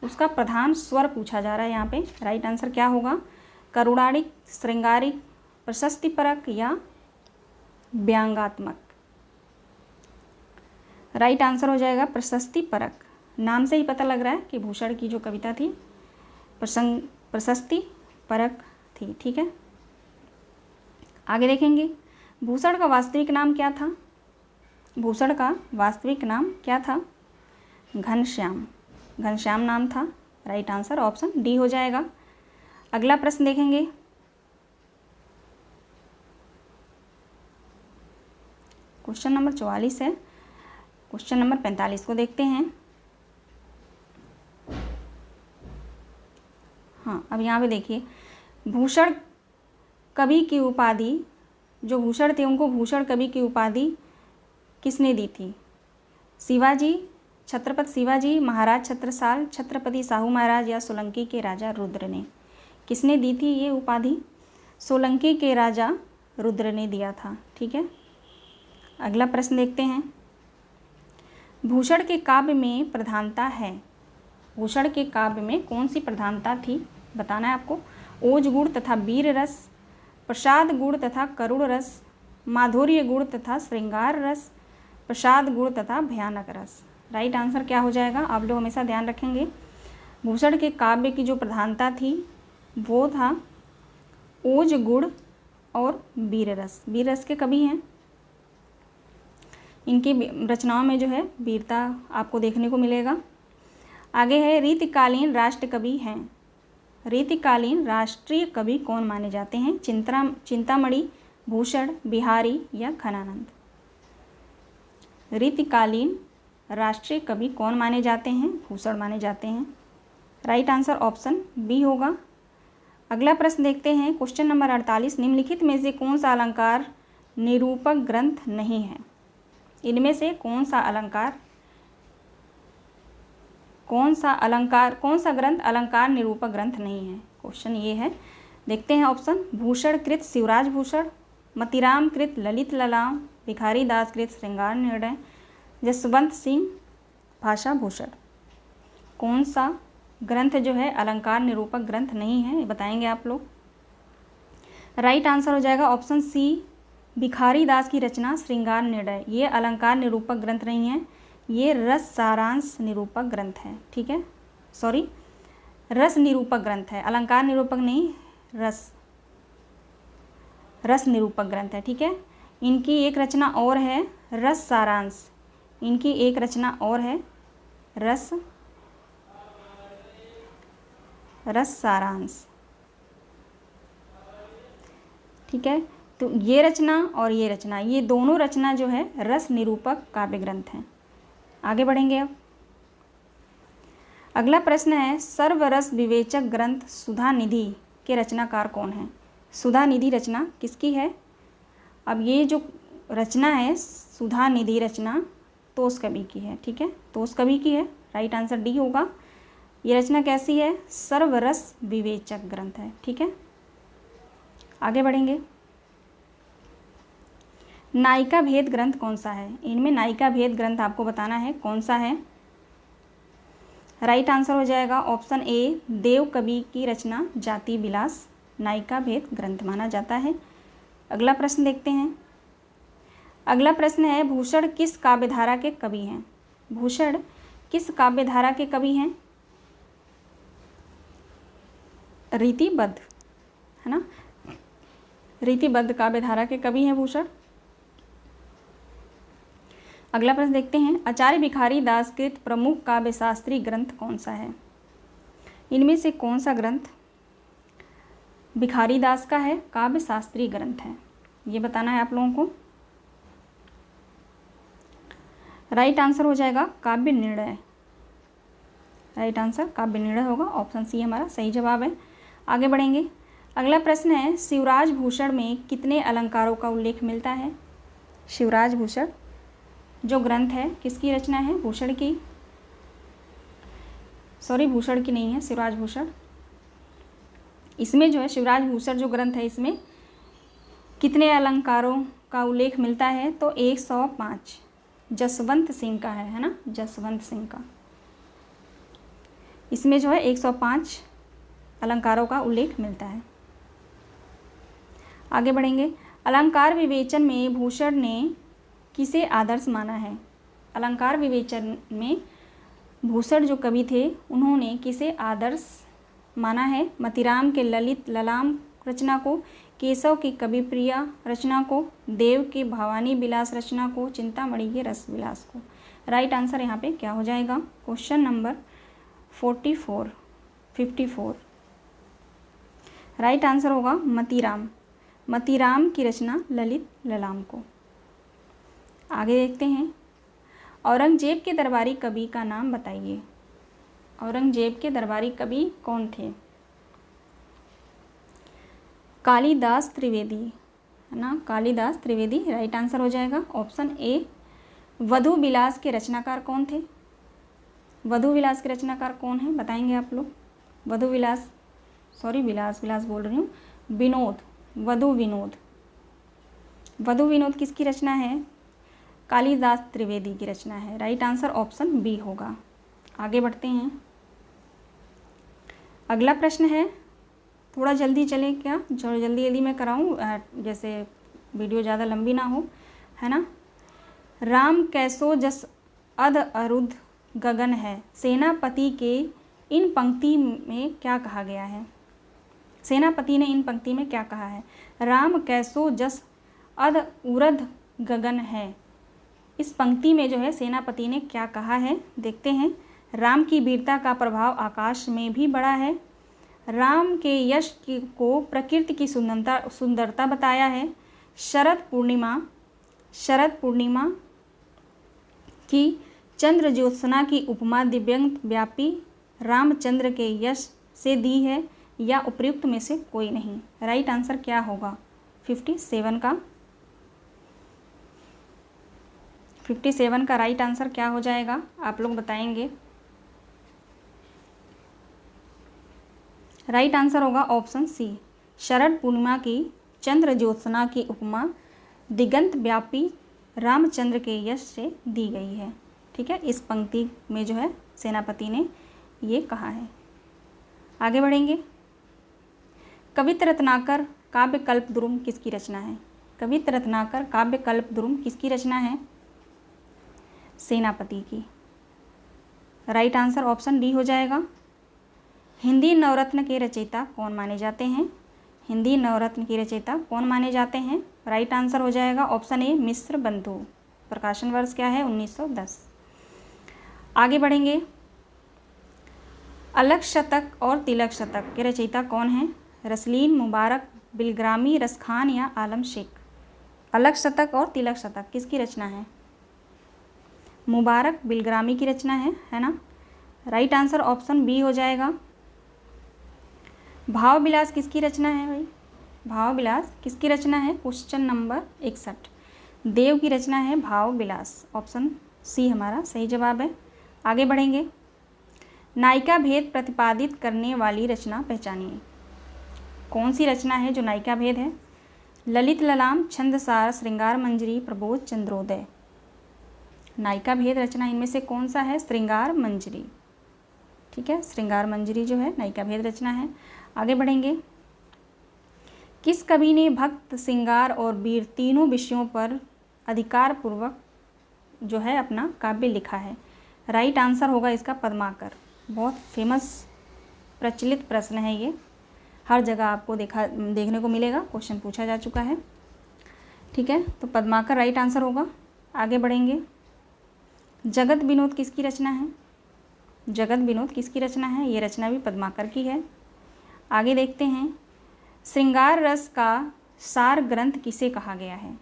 Speaker 1: उसका प्रधान स्वर पूछा जा रहा है यहाँ पे। राइट आंसर क्या होगा? करुणानिक, श्रृंगारिक, प्रशस्तिपरक या व्यंग्यात्मक? राइट आंसर हो जाएगा प्रशस्तिपरक। नाम से ही पता लग रहा है कि भूषण की जो कविता थी प्रशस्तिपरक थी, ठीक है। आगे देखेंगे। भूषण का वास्तविक नाम क्या था? भूषण का वास्तविक नाम क्या था? घनश्याम। घनश्याम नाम था। राइट आंसर ऑप्शन डी हो जाएगा। अगला प्रश्न देखेंगे। क्वेश्चन नंबर 44 है, क्वेश्चन नंबर 45 को देखते हैं। हाँ, अब यहाँ पे देखिए, भूषण कवि की उपाधि, जो भूषण थे उनको भूषण कवि की उपाधि किसने दी थी? शिवाजी, छत्रपति शिवाजी, महाराज छत्रसाल, छत्रपति साहू महाराज या सोलंकी के राजा रुद्र ने? किसने दी थी ये उपाधि? सोलंकी के राजा रुद्र ने दिया था। ठीक है, अगला प्रश्न देखते हैं। भूषण के काव्य में प्रधानता है, भूषण के काव्य में कौन सी प्रधानता थी बताना है आपको। ओज गुण तथा वीर रस, प्रसाद गुण तथा करुण रस, माधुर्य गुण तथा श्रृंगार रस, प्रसाद गुण तथा भयानक रस। राइट आंसर क्या हो जाएगा? आप लोग हमेशा ध्यान रखेंगे, भूषण के काव्य की जो प्रधानता थी वो था ओज गुण और वीर रस। वीर रस के कवि हैं, इनकी रचनाओं में जो है वीरता आपको देखने को मिलेगा। आगे है, रीतिकालीन राष्ट्र कवि हैं। रीतिकालीन राष्ट्रीय कवि कौन माने जाते हैं? चिंतामणि, भूषण, बिहारी या खनानंद? रीतिकालीन राष्ट्रीय कवि कौन माने जाते हैं? भूषण माने जाते हैं। राइट आंसर ऑप्शन बी होगा। अगला प्रश्न देखते हैं, क्वेश्चन नंबर 48। निम्नलिखित में से कौन सा अलंकार निरूपक ग्रंथ नहीं है? इनमें से कौन सा ग्रंथ अलंकार निरूपक ग्रंथ नहीं है? क्वेश्चन ये है, देखते हैं ऑप्शन। भूषण कृत शिवराज भूषण, मतीराम कृत ललित ललाम, भिखारी दास कृत श्रृंगार निर्णय, जसवंत सिंह भाषा भूषण। कौन सा ग्रंथ जो है अलंकार निरूपक ग्रंथ नहीं है, ये बताएंगे आप लोग। राइट आंसर हो जाएगा ऑप्शन सी, भिखारी दास की रचना श्रृंगार निर्णय। ये अलंकार निरूपक ग्रंथ नहीं है, ये रस सारांश निरूपक ग्रंथ है। ठीक है, सॉरी, रस निरूपक ग्रंथ है, अलंकार निरूपक नहीं, रस निरूपक ग्रंथ है। ठीक है, इनकी एक रचना और है रस सारांश, इनकी एक रचना और है रस सारांश। ठीक है, तो ये रचना और ये रचना, ये दोनों रचना जो है रस निरूपक काव्य ग्रंथ हैं। आगे बढ़ेंगे अब। अगला प्रश्न है, सर्वरस विवेचक ग्रंथ सुधा निधि के रचनाकार कौन है? सुधा निधि रचना किसकी है? अब ये जो रचना है सुधा निधि रचना तोस कवि की है। ठीक है, तोस कवि की है। राइट आंसर डी होगा। ये रचना कैसी है? सर्वरस विवेचक ग्रंथ है। ठीक है, आगे बढ़ेंगे। नायिका भेद ग्रंथ कौन सा है? इनमें नायिका भेद ग्रंथ आपको बताना है कौन सा है। राइट आंसर हो जाएगा ऑप्शन ए, देव कवि की रचना जाति विलास नायिका भेद ग्रंथ माना जाता है। अगला प्रश्न देखते हैं। अगला प्रश्न है, भूषण किस काव्यधारा के कवि हैं? भूषण किस काव्यधारा के कवि हैं? रीतिबद्ध, है ना, रीतिबद्ध काव्यधारा के कवि हैं भूषण। अगला प्रश्न देखते हैं, आचार्य भिखारी दास कृत प्रमुख काव्य शास्त्री ग्रंथ कौन सा है? इनमें से कौन सा ग्रंथ भिखारी दास का है, काव्य शास्त्री ग्रंथ है? ये बताना है आप लोगों को। राइट आंसर हो जाएगा काव्य निर्णय। राइट आंसर काव्य निर्णय होगा, ऑप्शन सी हमारा सही जवाब है। आगे बढ़ेंगे। अगला प्रश्न है, शिवराज भूषण में कितने अलंकारों का उल्लेख मिलता है? शिवराज भूषण जो ग्रंथ है किसकी रचना है? भूषण की, सॉरी भूषण की नहीं है, शिवराज भूषण। इसमें जो है शिवराज भूषण जो ग्रंथ है इसमें कितने अलंकारों का उल्लेख मिलता है? तो 105 जसवंत सिंह का है ना, जसवंत सिंह का। इसमें जो है 105 अलंकारों का उल्लेख मिलता है। आगे बढ़ेंगे। अलंकार विवेचन में भूषण ने किसे आदर्श माना है? अलंकार विवेचन में भूषण जो कवि थे उन्होंने किसे आदर्श माना है? मतीराम के ललित ललाम रचना को, केशव की कविप्रिया रचना को, देव के भवानी विलास रचना को, चिंतामणि के रस विलास को। राइट आंसर यहाँ पे क्या हो जाएगा? Question number 54। राइट आंसर होगा मतीराम की रचना ललित ललाम को। आगे देखते हैं। औरंगजेब के दरबारी कवि का नाम बताइए। औरंगजेब के दरबारी कवि कौन थे? कालिदास त्रिवेदी, है ना, कालिदास त्रिवेदी राइट आंसर हो जाएगा ऑप्शन ए। वधु विलास के रचनाकार कौन थे? वधु विलास के रचनाकार कौन है बताएंगे आप लोग? वधु विलास, सॉरी विलास बोल रही हूँ, विनोद, वधु विनोद। वधु विनोद किसकी रचना है? कालिदास त्रिवेदी की रचना है। राइट आंसर ऑप्शन बी होगा। आगे बढ़ते हैं। अगला प्रश्न है, थोड़ा जल्दी चलें क्या, जो जल्दी मैं कराऊँ, जैसे वीडियो ज़्यादा लंबी ना हो, है ना। राम कैसो जस अध अरुध गगन है, सेनापति के इन पंक्ति में क्या कहा गया है? सेनापति ने इन पंक्ति में क्या कहा है? राम कैसो जस अध उरध गगन है, इस पंक्ति में जो है सेनापति ने क्या कहा है देखते हैं। राम की वीरता का प्रभाव आकाश में भी बड़ा है, राम के यश को प्रकृति की सुंदरता बताया है, शरद पूर्णिमा की चंद्र ज्योत्सना की उपमा दिव्यंग व्यापी रामचंद्र के यश से दी है, या उपयुक्त में से कोई नहीं। राइट आंसर क्या होगा 57 का? 57 का राइट आंसर क्या हो जाएगा आप लोग बताएंगे? राइट आंसर होगा ऑप्शन सी, शरद पूर्णिमा की चंद्र ज्योत्सना की उपमा दिगंत व्यापी रामचंद्र के यश से दी गई है। ठीक है, इस पंक्ति में जो है सेनापति ने ये कहा है। आगे बढ़ेंगे। कवित रत्नाकर काव्य कल्पद्रुम किसकी रचना है? कवित रत्नाकर काव्य कल्पद्रुम किसकी रचना है? सेनापति की। राइट आंसर ऑप्शन डी हो जाएगा। हिंदी नवरत्न के रचयिता कौन माने जाते हैं? हिंदी नवरत्न के रचयिता कौन माने जाते हैं? राइट आंसर हो जाएगा ऑप्शन ए, मिश्र बंधु। प्रकाशन वर्ष क्या है? 1910। आगे बढ़ेंगे। अलग शतक और तिलक शतक के रचयिता कौन हैं? रसलीन, मुबारक, बिलग्रामी, रसखान या आलम शेख। अलग शतक और तिलक शतक किसकी रचना है? मुबारक, बिलग्रामी की रचना है ना। राइट आंसर ऑप्शन बी हो जाएगा। भाव विलास किसकी रचना है भाई? भाव विलास किसकी रचना है? Question number 61। देव की रचना है भाव विलास। ऑप्शन सी हमारा सही जवाब है। आगे बढ़ेंगे। नायिका भेद प्रतिपादित करने वाली रचना पहचानिए। कौन सी रचना है जो नायिका भेद है? ललित ललाम, छंदसार, श्रृंगार मंजरी, प्रबोध, चंद्रोदय। नायिका भेद रचना इनमें से कौन सा है? श्रृंगार मंजरी। ठीक है, श्रृंगार मंजरी जो है नायिका भेद रचना है। आगे बढ़ेंगे। किस कवि ने भक्त, श्रृंगार और वीर तीनों विषयों पर अधिकार पूर्वक जो है अपना काव्य लिखा है? राइट आंसर होगा इसका पद्माकर। बहुत फेमस प्रचलित प्रश्न है ये, हर जगह आपको देखने को मिलेगा, क्वेश्चन पूछा जा चुका है। ठीक है, तो पद्माकर राइट आंसर होगा। आगे बढ़ेंगे। जगत विनोद किसकी रचना है? जगत विनोद किसकी रचना है? ये रचना भी पद्माकर की है। आगे देखते हैं। श्रृंगार रस का सार ग्रंथ किसे कहा गया है?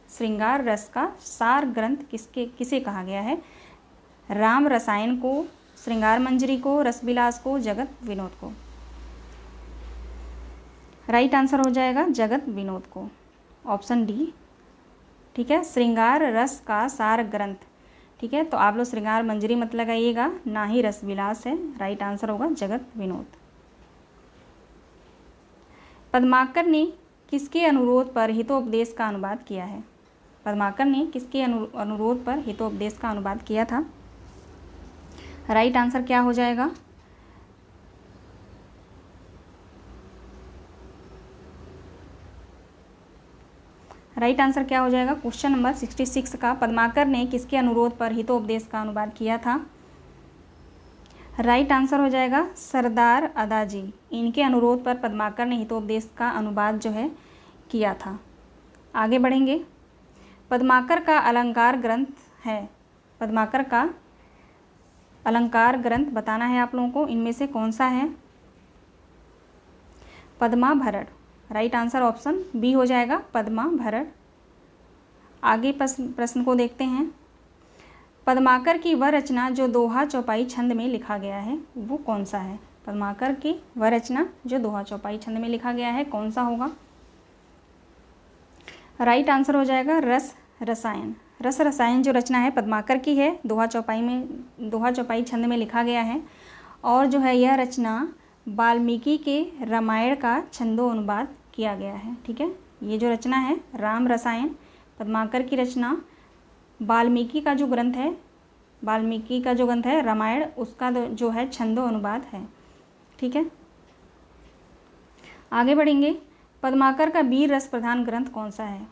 Speaker 1: श्रृंगार रस का सार ग्रंथ किसे कहा गया है? राम रसायन को, श्रृंगार मंजरी को, रसविलास को, जगत विनोद को। राइट आंसर हो जाएगा जगत विनोद को, ऑप्शन डी। ठीक है, श्रृंगार रस का सार ग्रंथ। ठीक है, तो आप लोग श्रृंगार मंजरी मत लगाइएगा, ना ही रसविलास है। राइट आंसर होगा जगत विनोद। पद्माकर ने किसके अनुरोध पर हितोपदेश का अनुवाद किया है? पद्माकर ने किसके अनुरोध पर हितोपदेश का अनुवाद किया था? राइट आंसर क्या हो जाएगा? राइट आंसर क्या हो जाएगा? क्वेश्चन नंबर 66 का पद्माकर ने किसके अनुरोध पर हितोपदेश का अनुवाद किया था? राइट आंसर हो जाएगा सरदार अदाजी। इनके अनुरोध पर पद्माकर ने हितोपदेश का अनुवाद जो है किया था। आगे बढ़ेंगे। पद्माकर का अलंकार ग्रंथ है, पद्माकर का अलंकार ग्रंथ बताना है आप लोगों को, इनमें से कौन सा है? पद्माभरण। राइट आंसर ऑप्शन बी हो जाएगा, पद्माभरण। आगे प्रश्न को देखते हैं। पद्माकर की वह रचना जो दोहा चौपाई छंद में लिखा गया है वो कौन सा है? पद्माकर की वह रचना जो दोहा चौपाई छंद में लिखा गया है कौन सा होगा? राइट आंसर हो जाएगा रस रसायन। रस रसायन जो रचना है पद्माकर की है, दोहा चौपाई छंद में लिखा गया है। और जो है यह रचना वाल्मीकि के रामायण का छंदो अनुवाद किया गया है। ठीक है, ये जो रचना है राम रसायन पद्माकर की रचना, वाल्मीकि का जो ग्रंथ है रामायण, उसका जो है छंदो अनुवाद है। ठीक है, आगे बढ़ेंगे। पद्माकर का वीर रस प्रधान ग्रंथ कौन सा है?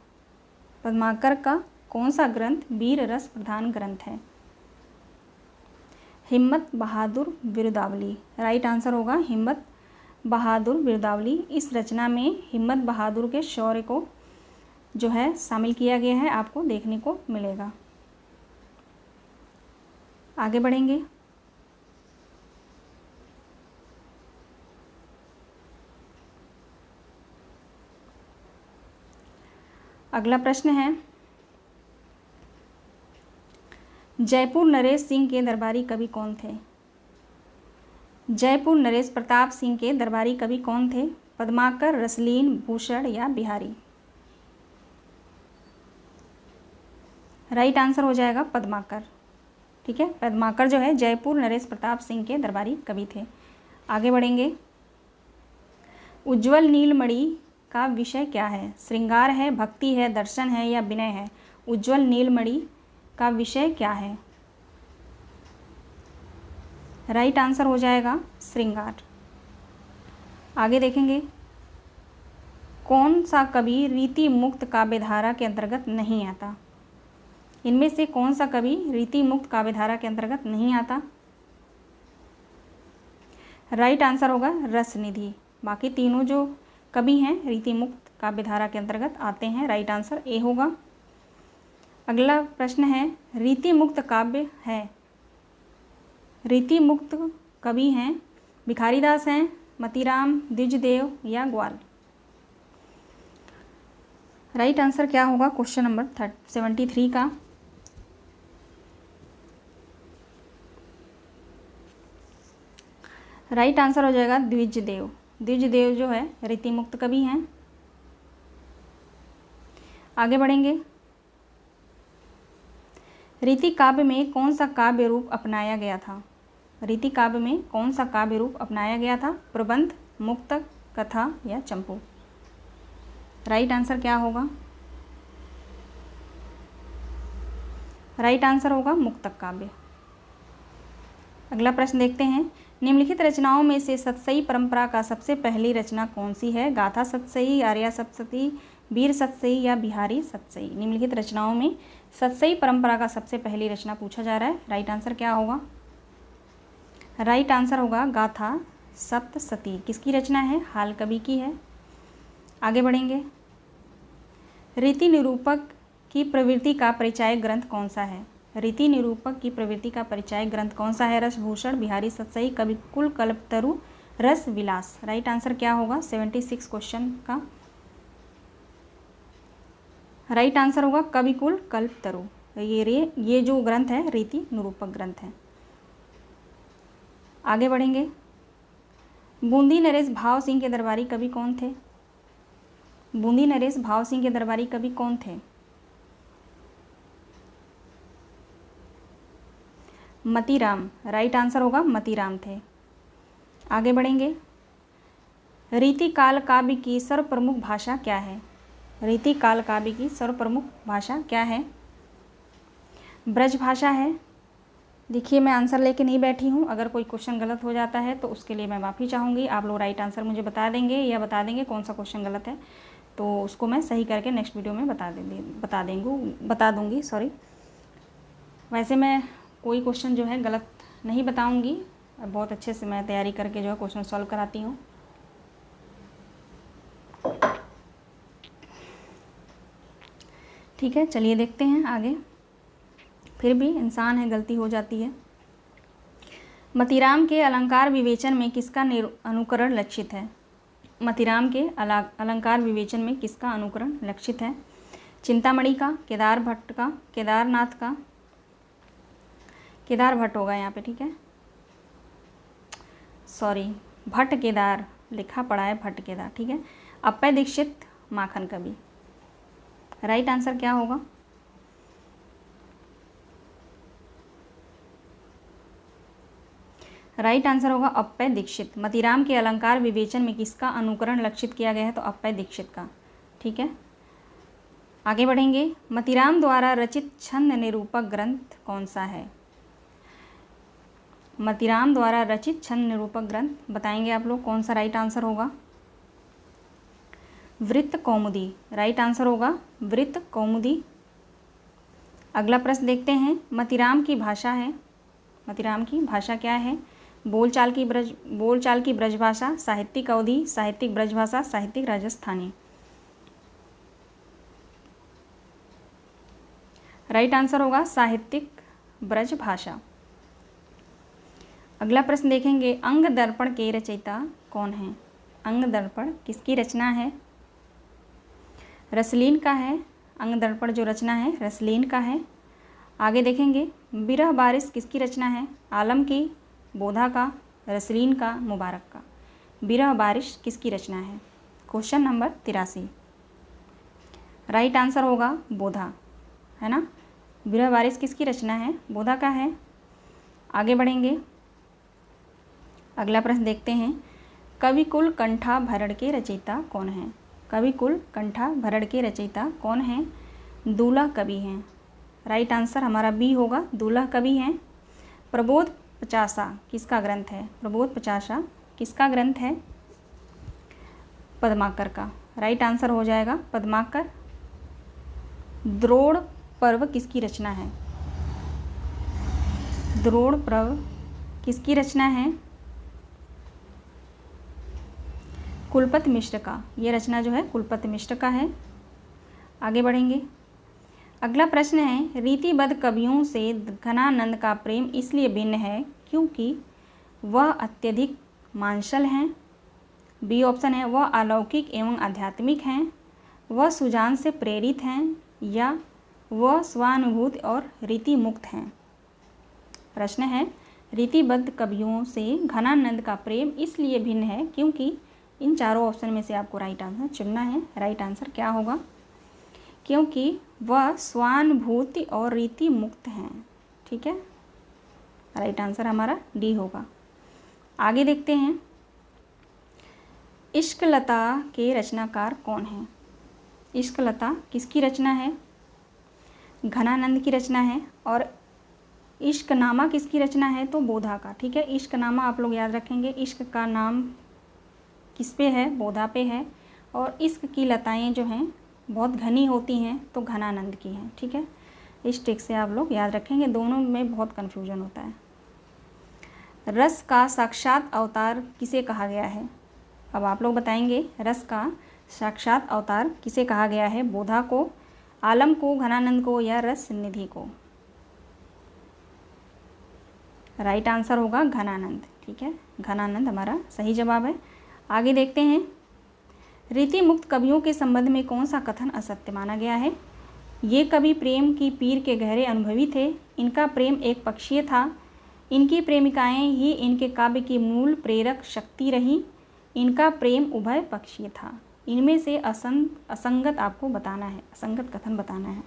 Speaker 1: पद्माकर का कौन सा ग्रंथ वीर रस प्रधान ग्रंथ है? हिम्मत बहादुर बिरुदावली। राइट आंसर होगा हिम्मत बहादुर बिरुदावली। इस रचना में हिम्मत बहादुर के शौर्य को जो है शामिल किया गया है, आपको देखने को मिलेगा। आगे बढ़ेंगे। अगला प्रश्न है, जयपुर नरेश सिंह के दरबारी कवि कौन थे? जयपुर नरेश प्रताप सिंह के दरबारी कवि कौन थे? पद्माकर, रसलीन, भूषण या बिहारी? राइट आंसर हो जाएगा पद्माकर। ठीक है, पद्माकर जो है जयपुर नरेश प्रताप सिंह के दरबारी कवि थे। आगे बढ़ेंगे। उज्ज्वल नीलमणि का विषय क्या है? श्रृंगार है, भक्ति है, दर्शन है या विनय है? उज्ज्वल नीलमणि का विषय क्या है? राइट आंसर हो जाएगा श्रृंगार। आगे देखेंगे। कौन सा कवि रीति मुक्त काव्यधारा के अंतर्गत नहीं आता? इनमें से कौन सा कवि रीति मुक्त काव्यधारा के अंतर्गत नहीं आता? राइट आंसर होगा रसनिधि। बाकी तीनों जो कवि हैं रीति मुक्त काव्यधारा के अंतर्गत आते हैं। राइट आंसर ए होगा। अगला प्रश्न है, रीति मुक्त काव्य है, रीति मुक्त कवि हैं भिखारीदास हैं, मतीराम, द्विजदेव या ग्वाल? राइट आंसर क्या होगा क्वेश्चन नंबर 73 का? राइट आंसर हो जाएगा द्विजदेव। द्विजदेव जो है रीति मुक्त कवि हैं। आगे बढ़ेंगे। रीति काव्य में कौन सा काव्य रूप अपनाया गया था? रीति काव्य में कौन सा काव्य रूप अपनाया गया था? प्रबंध, मुक्तक, कथा या चंपू? राइट आंसर क्या होगा? राइट आंसर होगा मुक्तक काव्य। अगला प्रश्न देखते हैं। निम्नलिखित रचनाओं में से सतसई परंपरा का सबसे पहली रचना कौन सी है? गाथा सतसई, आर्या सतसई, वीर सतसई या बिहारी सतसई? निम्नलिखित रचनाओं में सतसई परंपरा का सबसे पहली रचना पूछा जा रहा है। राइट आंसर क्या होगा? राइट आंसर होगा गाथा सप्तसती। किसकी रचना है? हाल कवि की है। आगे बढ़ेंगे। रीति निरूपक की प्रवृत्ति का परिचायक ग्रंथ कौन सा है? रीति निरूपक की प्रवृत्ति का परिचायक ग्रंथ कौन सा है? रसभूषण, बिहारी सतसई, कविकुल कल्पतरु, रस विलास? राइट आंसर क्या होगा 76 क्वेश्चन का? राइट आंसर होगा कविकुल कल्पतरु। ये जो ग्रंथ है रीति निरूपक ग्रंथ है। आगे बढ़ेंगे। बूंदी नरेश भाव सिंह के दरबारी कवि कौन थे? बूंदी नरेश भाव सिंह के दरबारी कवि कौन थे? मतीराम। राइट आंसर होगा मतीराम थे। आगे बढ़ेंगे। रीति काल काव्य की सर्वप्रमुख भाषा क्या है? रीति काल काव्य की सर्वप्रमुख भाषा क्या है? ब्रज भाषा है। देखिए मैं आंसर लेके नहीं बैठी हूँ, अगर कोई क्वेश्चन गलत हो जाता है तो उसके लिए मैं माफ़ी चाहूँगी। आप लोग राइट आंसर मुझे बता देंगे या बता देंगे कौन सा क्वेश्चन गलत है, तो उसको मैं सही करके नेक्स्ट वीडियो में बता दूँगी। सॉरी, वैसे मैं कोई क्वेश्चन जो है गलत नहीं बताऊँगी, बहुत अच्छे से मैं तैयारी करके जो है क्वेश्चन सॉल्व कराती हूँ। ठीक है, चलिए देखते हैं आगे। फिर भी इंसान है, गलती हो जाती है। मतीराम के अलंकार विवेचन में किसका अनुकरण लक्षित है? मतीराम के अलंकार विवेचन में किसका अनुकरण लक्षित है? चिंतामणि का, केदार भट्ट का, केदारनाथ का केदार भट्ट होगा यहाँ पे, ठीक है, सॉरी भट्ट केदार लिखा पड़ा है, भट्ट केदार, ठीक है। अप्पय दीक्षित माखन कवि। राइट आंसर क्या होगा? राइट आंसर होगा अप्पय दीक्षित। मतीराम के अलंकार विवेचन में किसका अनुकरण लक्षित किया गया है? तो अप्पय दीक्षित का, ठीक है। आगे बढ़ेंगे। मतीराम द्वारा रचित छंद निरूपक ग्रंथ कौन सा है? मतीराम द्वारा रचित छंद निरूपक ग्रंथ बताएंगे आप लोग, कौन सा राइट आंसर होगा? वृत्त कौमुदी। राइट आंसर होगा वृत्त कौमुदी। अगला प्रश्न देखते हैं। मतीराम की भाषा है, मतीराम की भाषा क्या है? बोलचाल की ब्रजभाषा, साहित्यिक अवधी, साहित्यिक ब्रजभाषा, साहित्यिक राजस्थानी। राइट आंसर होगा साहित्यिक ब्रजभाषा। अगला प्रश्न देखेंगे। अंग दर्पण के रचयिता कौन है? अंग दर्पण किसकी रचना है? रसलीन का है। अंग दर्पण जो रचना है रसलीन का है। आगे देखेंगे। बिरह बारिश किसकी रचना है? आलम की, बोधा का, रसलीन का, मुबारक का। बिरह बारिश किसकी रचना है? Question number 83। राइट आंसर होगा बोधा, है ना। बिरह बारिश किसकी रचना है? बोधा का है। आगे बढ़ेंगे। अगला प्रश्न देखते हैं। कविकुल कंठा भरड़ के रचयिता कौन है? कविकुल कंठा भरड़ के रचयिता कौन है? दूल्हा कवि हैं। राइट आंसर हमारा बी होगा, दूल्हा कवि हैं। प्रबोध पचासा किसका ग्रंथ है? प्रबोध पचासा किसका ग्रंथ है? पद्माकर का। राइट आंसर हो जाएगा पद्माकर। द्रोण पर्व किसकी रचना है? द्रोण पर्व किसकी रचना है? कुलपति मिश्र का। ये रचना जो है कुलपति मिश्र का है। आगे बढ़ेंगे। अगला प्रश्न है। रीतिबद्ध कवियों से घनानंद का प्रेम इसलिए भिन्न है क्योंकि वह अत्यधिक मांसल हैं। बी ऑप्शन है वह अलौकिक एवं आध्यात्मिक हैं, वह सुजान से प्रेरित हैं, या वह स्वानुभूति और रीति मुक्त हैं। प्रश्न है। रीतिबद्ध कवियों से घनानंद का प्रेम इसलिए भिन्न है क्योंकि इन चारों ऑप्शन में से आपको राइट आंसर चुनना है। राइट आंसर क्या होगा? क्योंकि वह स्वानुभूति और रीति मुक्त हैं, ठीक है। राइट आंसर हमारा डी होगा। आगे देखते हैं। इश्कलता के रचनाकार कौन है? इश्कलता किसकी रचना है? घनानंद की रचना है। और इश्कनामा किसकी रचना है? तो बोधा का, ठीक है। इश्कनामा आप लोग याद रखेंगे। इश्क का नाम किस पे है? बोधा पे है। और इश्क की लताएं जो हैं बहुत घनी होती हैं तो घनानंद की हैं, ठीक है। इस ट्रिक से आप लोग याद रखेंगे, दोनों में बहुत कन्फ्यूजन होता है। रस का साक्षात अवतार किसे कहा गया है? अब आप लोग बताएंगे रस का साक्षात अवतार किसे कहा गया है? बोधा को, आलम को, घनानंद को, या रस निधि को? राइट आंसर होगा घनानंद, ठीक है। घनानंद हमारा सही जवाब है। आगे देखते हैं। रीति मुक्त कवियों के संबंध में कौन सा कथन असत्य माना गया है? ये कवि प्रेम की पीर के गहरे अनुभवी थे, इनका प्रेम एक पक्षीय था, इनकी प्रेमिकाएं ही इनके काव्य की मूल प्रेरक शक्ति रही, इनका प्रेम उभय पक्षीय था। इनमें से असंगत आपको बताना है, असंगत कथन बताना है।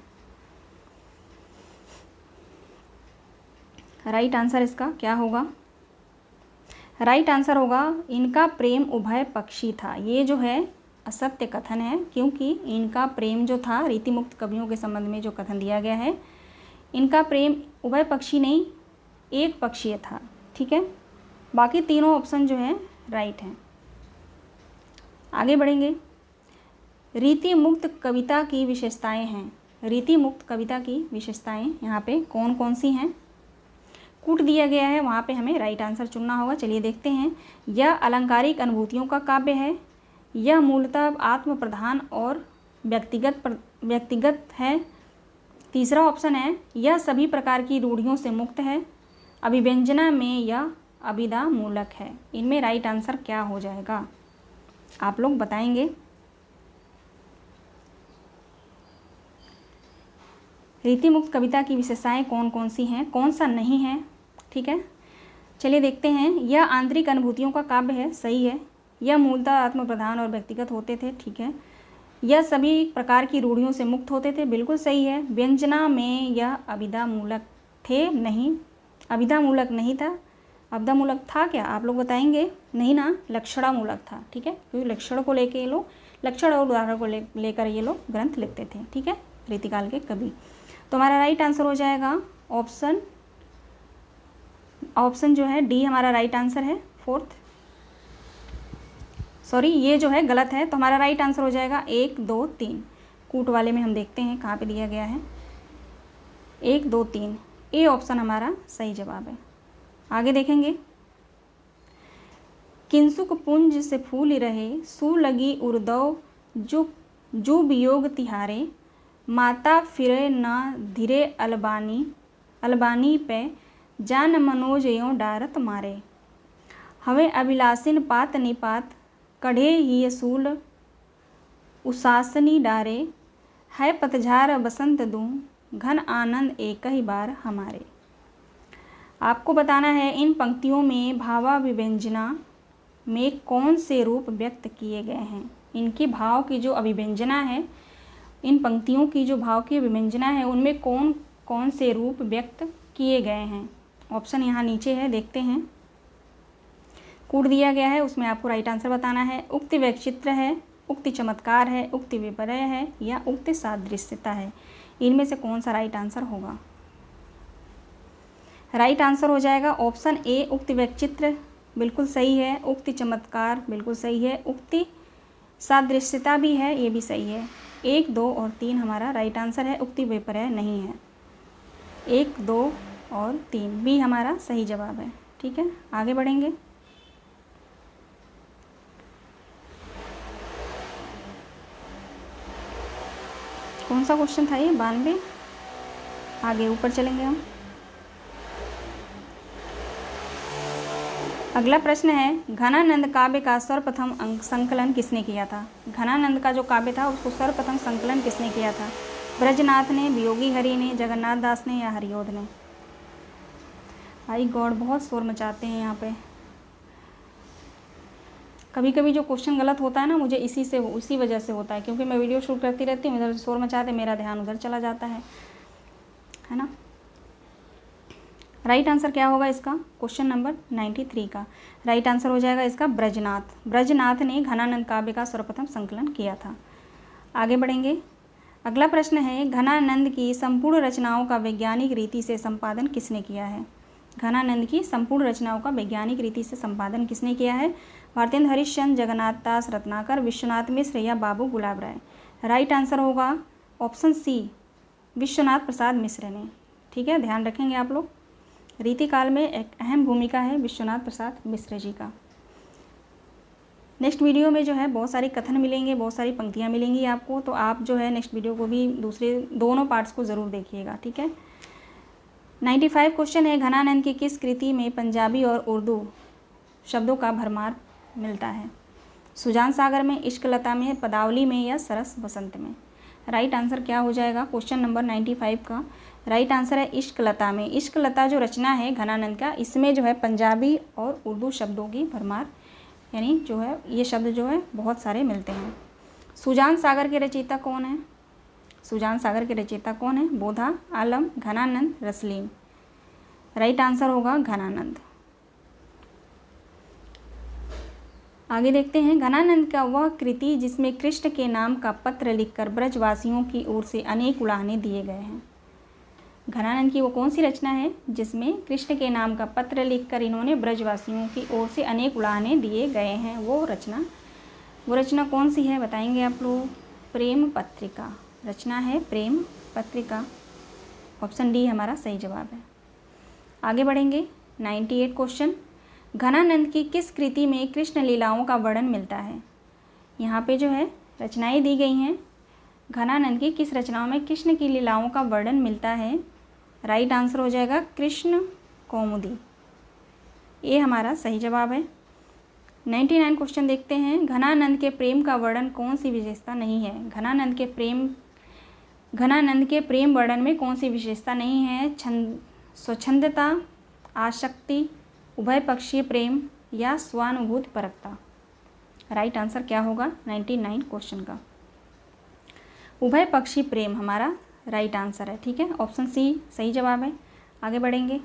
Speaker 1: राइट आंसर इसका क्या होगा? राइट आंसर होगा इनका प्रेम उभय पक्षी था। ये जो है असत्य कथन है क्योंकि इनका प्रेम जो था, रीति मुक्त कवियों के संबंध में जो कथन दिया गया है, इनका प्रेम उभय पक्षी नहीं एक पक्षीय था, ठीक है। बाकी तीनों ऑप्शन जो है राइट हैं। आगे बढ़ेंगे। रीति मुक्त कविता की विशेषताएं हैं। रीति मुक्त कविता की विशेषताएं यहाँ पे कौन कौन सी हैं? कूट दिया गया है, वहाँ पे हमें राइट आंसर चुनना होगा। चलिए देखते हैं। यह अलंकारिक अनुभूतियों का काव्य है, यह मूलतः आत्म प्रधान और व्यक्तिगत है। तीसरा ऑप्शन है यह सभी प्रकार की रूढ़ियों से मुक्त है, अभिव्यंजना में यह अभिधा मूलक है। इनमें राइट आंसर क्या हो जाएगा? आप लोग बताएंगे। रीति मुक्त कविता की विशेषताएं कौन कौन सी हैं, कौन सा नहीं है? ठीक है। चलिए देखते हैं। यह आंतरिक अनुभूतियों का काव्य है, सही है। यह मूलतः आत्मप्रधान और व्यक्तिगत होते थे, ठीक है। यह सभी प्रकार की रूढ़ियों से मुक्त होते थे, बिल्कुल सही है। व्यंजना में यह अभिधामूलक थे, नहीं, अभिधामूलक नहीं था। अभिधामूलक था क्या, आप लोग बताएंगे? नहीं ना, लक्षणामूलक था, ठीक है, क्योंकि लक्षण को लेके ये लोग, लक्षण और उदाहरण को लेकर ये लोग ग्रंथ लिखते थे, ठीक है, रीतिकाल के कवि। तो हमारा राइट आंसर हो जाएगा ऑप्शन जो है डी हमारा राइट आंसर है, फोर्थ। सॉरी, ये जो है गलत है, तो हमारा राइट आंसर हो जाएगा 1 2 3। कूट वाले में हम देखते हैं कहाँ पे दिया गया है। 1 2 3, ए ऑप्शन हमारा सही जवाब है। आगे देखेंगे। किंसुक पुंज से फूल रहे, सू लगी उर्दव जो वियोग तिहारे, माता फिरे न धीरे अलबानी पे जान मनोज यों डारत मारे। हवे अभिलाषिन पात निपात कढ़े ही सूल उसासनी डारे, है पतझार बसंत दूं घन आनंद एक ही बार हमारे। आपको बताना है इन पंक्तियों में भावाभिव्यंजना में कौन से रूप व्यक्त किए गए हैं। इनके भाव की जो अभिव्यंजना है, इन पंक्तियों की जो भाव की अभिव्यंजना है, उनमें कौन कौन से रूप व्यक्त किए गए हैं। ऑप्शन यहाँ नीचे है, देखते हैं। कूट दिया गया है, उसमें आपको राइट आंसर बताना है। उक्ति वैचित्र है, उक्ति चमत्कार है, उक्ति विपर्य है या उक्ति सादृश्यता है। इनमें से कौन सा राइट आंसर होगा? राइट आंसर हो जाएगा ऑप्शन ए, उक्ति वैचित्र, बिल्कुल सही है। उक्ति चमत्कार बिल्कुल सही है। उक्ति सादृश्यता भी है, ये भी सही है। 1 2 और 3 हमारा राइट आंसर है, उक्ति विपर्य नहीं है। 1 2 और 3 भी हमारा सही जवाब है, ठीक है। आगे बढ़ेंगे। कौन सा क्वेश्चन था ये? 92। आगे ऊपर चलेंगे हम। अगला प्रश्न है, घनानंद काव्य का सर्वप्रथम संकलन किसने किया था? घनानंद का जो काव्य था उसको सर्वप्रथम संकलन किसने किया था? ब्रजनाथ ने, वियोगी हरि ने, जगन्नाथ दास ने या हरिओध ने? आई गॉड, बहुत शोर मचाते हैं यहाँ पे। कभी कभी जो क्वेश्चन गलत होता है ना, मुझे इसी वजह से होता है, क्योंकि मैं वीडियो शूट करती रहती हूँ, इधर शोर मचाते मेरा ध्यान उधर चला जाता है ना। राइट आंसर क्या होगा इसका? क्वेश्चन नंबर 93 का राइट आंसर हो जाएगा इसका ब्रजनाथ ने घनानंद काव्य का सर्वप्रथम संकलन किया था। आगे बढ़ेंगे। अगला प्रश्न है, घनानंद की संपूर्ण रचनाओं का वैज्ञानिक रीति से संपादन किसने किया है? घनानंद की संपूर्ण रचनाओं का वैज्ञानिक रीति से संपादन किसने किया है? भारतेंद्र हरिश्चंद्र, जगन्नाथ दास, रत्नाकर, विश्वनाथ मिश्र या बाबू गुलाब राय? राइट आंसर होगा ऑप्शन सी, विश्वनाथ प्रसाद मिश्र ने, ठीक है, ध्यान रखेंगे आप लोग। रीतिकाल में एक अहम भूमिका है विश्वनाथ प्रसाद मिश्र जी का। नेक्स्ट वीडियो में जो है बहुत सारी कथन मिलेंगे, बहुत सारी पंक्तियाँ मिलेंगी आपको, तो आप जो है नेक्स्ट वीडियो को भी दोनों पार्ट्स को ज़रूर देखिएगा, ठीक है। 95 क्वेश्चन है, घनानंद की किस कृति में पंजाबी और उर्दू शब्दों का भरमार मिलता है? सुजान सागर में, इश्क लता में, पदावली में या सरस बसंत में? राइट आंसर क्या हो जाएगा क्वेश्चन नंबर 95 का? राइट आंसर है इश्क लता में। इश्क लता जो रचना है घनानंद का, इसमें जो है पंजाबी और उर्दू शब्दों की भरमार, यानी जो है ये शब्द जो है बहुत सारे मिलते हैं। सुजान सागर के रचयिता कौन है? सुजान सागर के रचयिता कौन है? बोधा, आलम, घनानंद, रसलीन? राइट आंसर होगा घनानंद। आगे देखते हैं। घनानंद का वह कृति जिसमें कृष्ण के नाम का पत्र लिखकर ब्रजवासियों की ओर से अनेक उड़ाने दिए गए हैं? घनानंद की वो कौन सी रचना है जिसमें कृष्ण के नाम का पत्र लिखकर इन्होंने ब्रजवासियों की ओर से अनेक उड़ाने दिए गए हैं? वो रचना कौन सी है बताएंगे आप लोग? प्रेम पत्रिका रचना है, प्रेम पत्रिका। ऑप्शन डी हमारा सही जवाब है। आगे बढ़ेंगे। 98 क्वेश्चन, घनानंद की किस कृति में कृष्ण लीलाओं का वर्णन मिलता है? यहाँ पे जो है रचनाएं दी गई हैं। घनानंद की किस रचनाओं में कृष्ण की लीलाओं का वर्णन मिलता है? राइट आंसर हो जाएगा कृष्ण कौमुदी, ये हमारा सही जवाब है। 99 क्वेश्चन देखते हैं। घनानंद के प्रेम का वर्णन कौन सी विशेषता नहीं है? घनानंद के प्रेम वर्णन में कौन सी विशेषता नहीं है? स्वच्छंदता, आसक्ति, उभय पक्षीय प्रेम या स्वानुभूति परकता। राइट आंसर क्या होगा 99 क्वेश्चन का? उभय पक्षी प्रेम हमारा राइट आंसर है। ठीक है, ऑप्शन सी सही जवाब है। आगे बढ़ेंगे।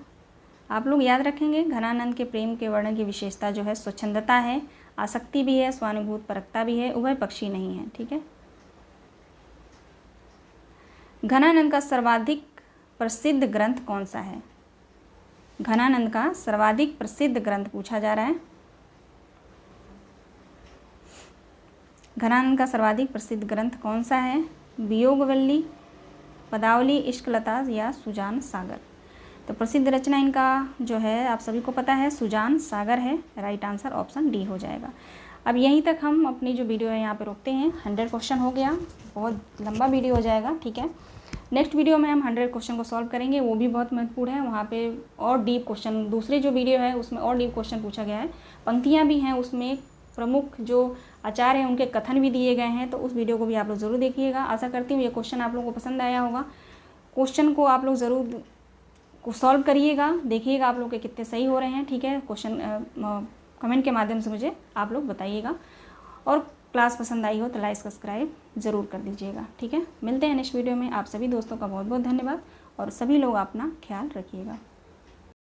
Speaker 1: आप लोग याद रखेंगे घनानंद के प्रेम के वर्णन की विशेषता जो है स्वच्छंदता है, आसक्ति भी है, स्वानुभूति परकता भी है, उभय पक्षी नहीं है। ठीक है, घनानंद का सर्वाधिक प्रसिद्ध ग्रंथ कौन सा है? घनानंद का सर्वाधिक प्रसिद्ध ग्रंथ पूछा जा रहा है। घनानंद का सर्वाधिक प्रसिद्ध ग्रंथ कौन सा है? वियोगवल्ली, पदावली, इश्कलता या सुजान सागर। तो प्रसिद्ध रचना इनका जो है आप सभी को पता है सुजान सागर है। राइट आंसर ऑप्शन डी हो जाएगा। अब यहीं तक हम अपनी जो वीडियो है यहाँ पे रोकते हैं। 100 क्वेश्चन हो गया, बहुत लंबा वीडियो हो जाएगा। ठीक है, नेक्स्ट वीडियो में हम 100 क्वेश्चन को सॉल्व करेंगे, वो भी बहुत महत्वपूर्ण है। वहाँ पे और डीप क्वेश्चन, दूसरी जो वीडियो है उसमें और डीप क्वेश्चन पूछा गया है, पंक्तियाँ भी हैं उसमें, प्रमुख जो आचार्य हैं उनके कथन भी दिए गए हैं। तो उस वीडियो को भी आप लोग ज़रूर देखिएगा। आशा करती हूँ ये क्वेश्चन आप लोगों को पसंद आया होगा। क्वेश्चन को आप लोग ज़रूर सॉल्व करिएगा, देखिएगा आप लोग के कितने सही हो रहे हैं। ठीक है, क्वेश्चन कमेंट के माध्यम से मुझे आप लोग बताइएगा। और क्लास पसंद आई हो तो लाइक सब्सक्राइब ज़रूर कर दीजिएगा। ठीक है, मिलते हैं नेक्स्ट वीडियो में। आप सभी दोस्तों का बहुत बहुत धन्यवाद और सभी लोग अपना ख्याल रखिएगा।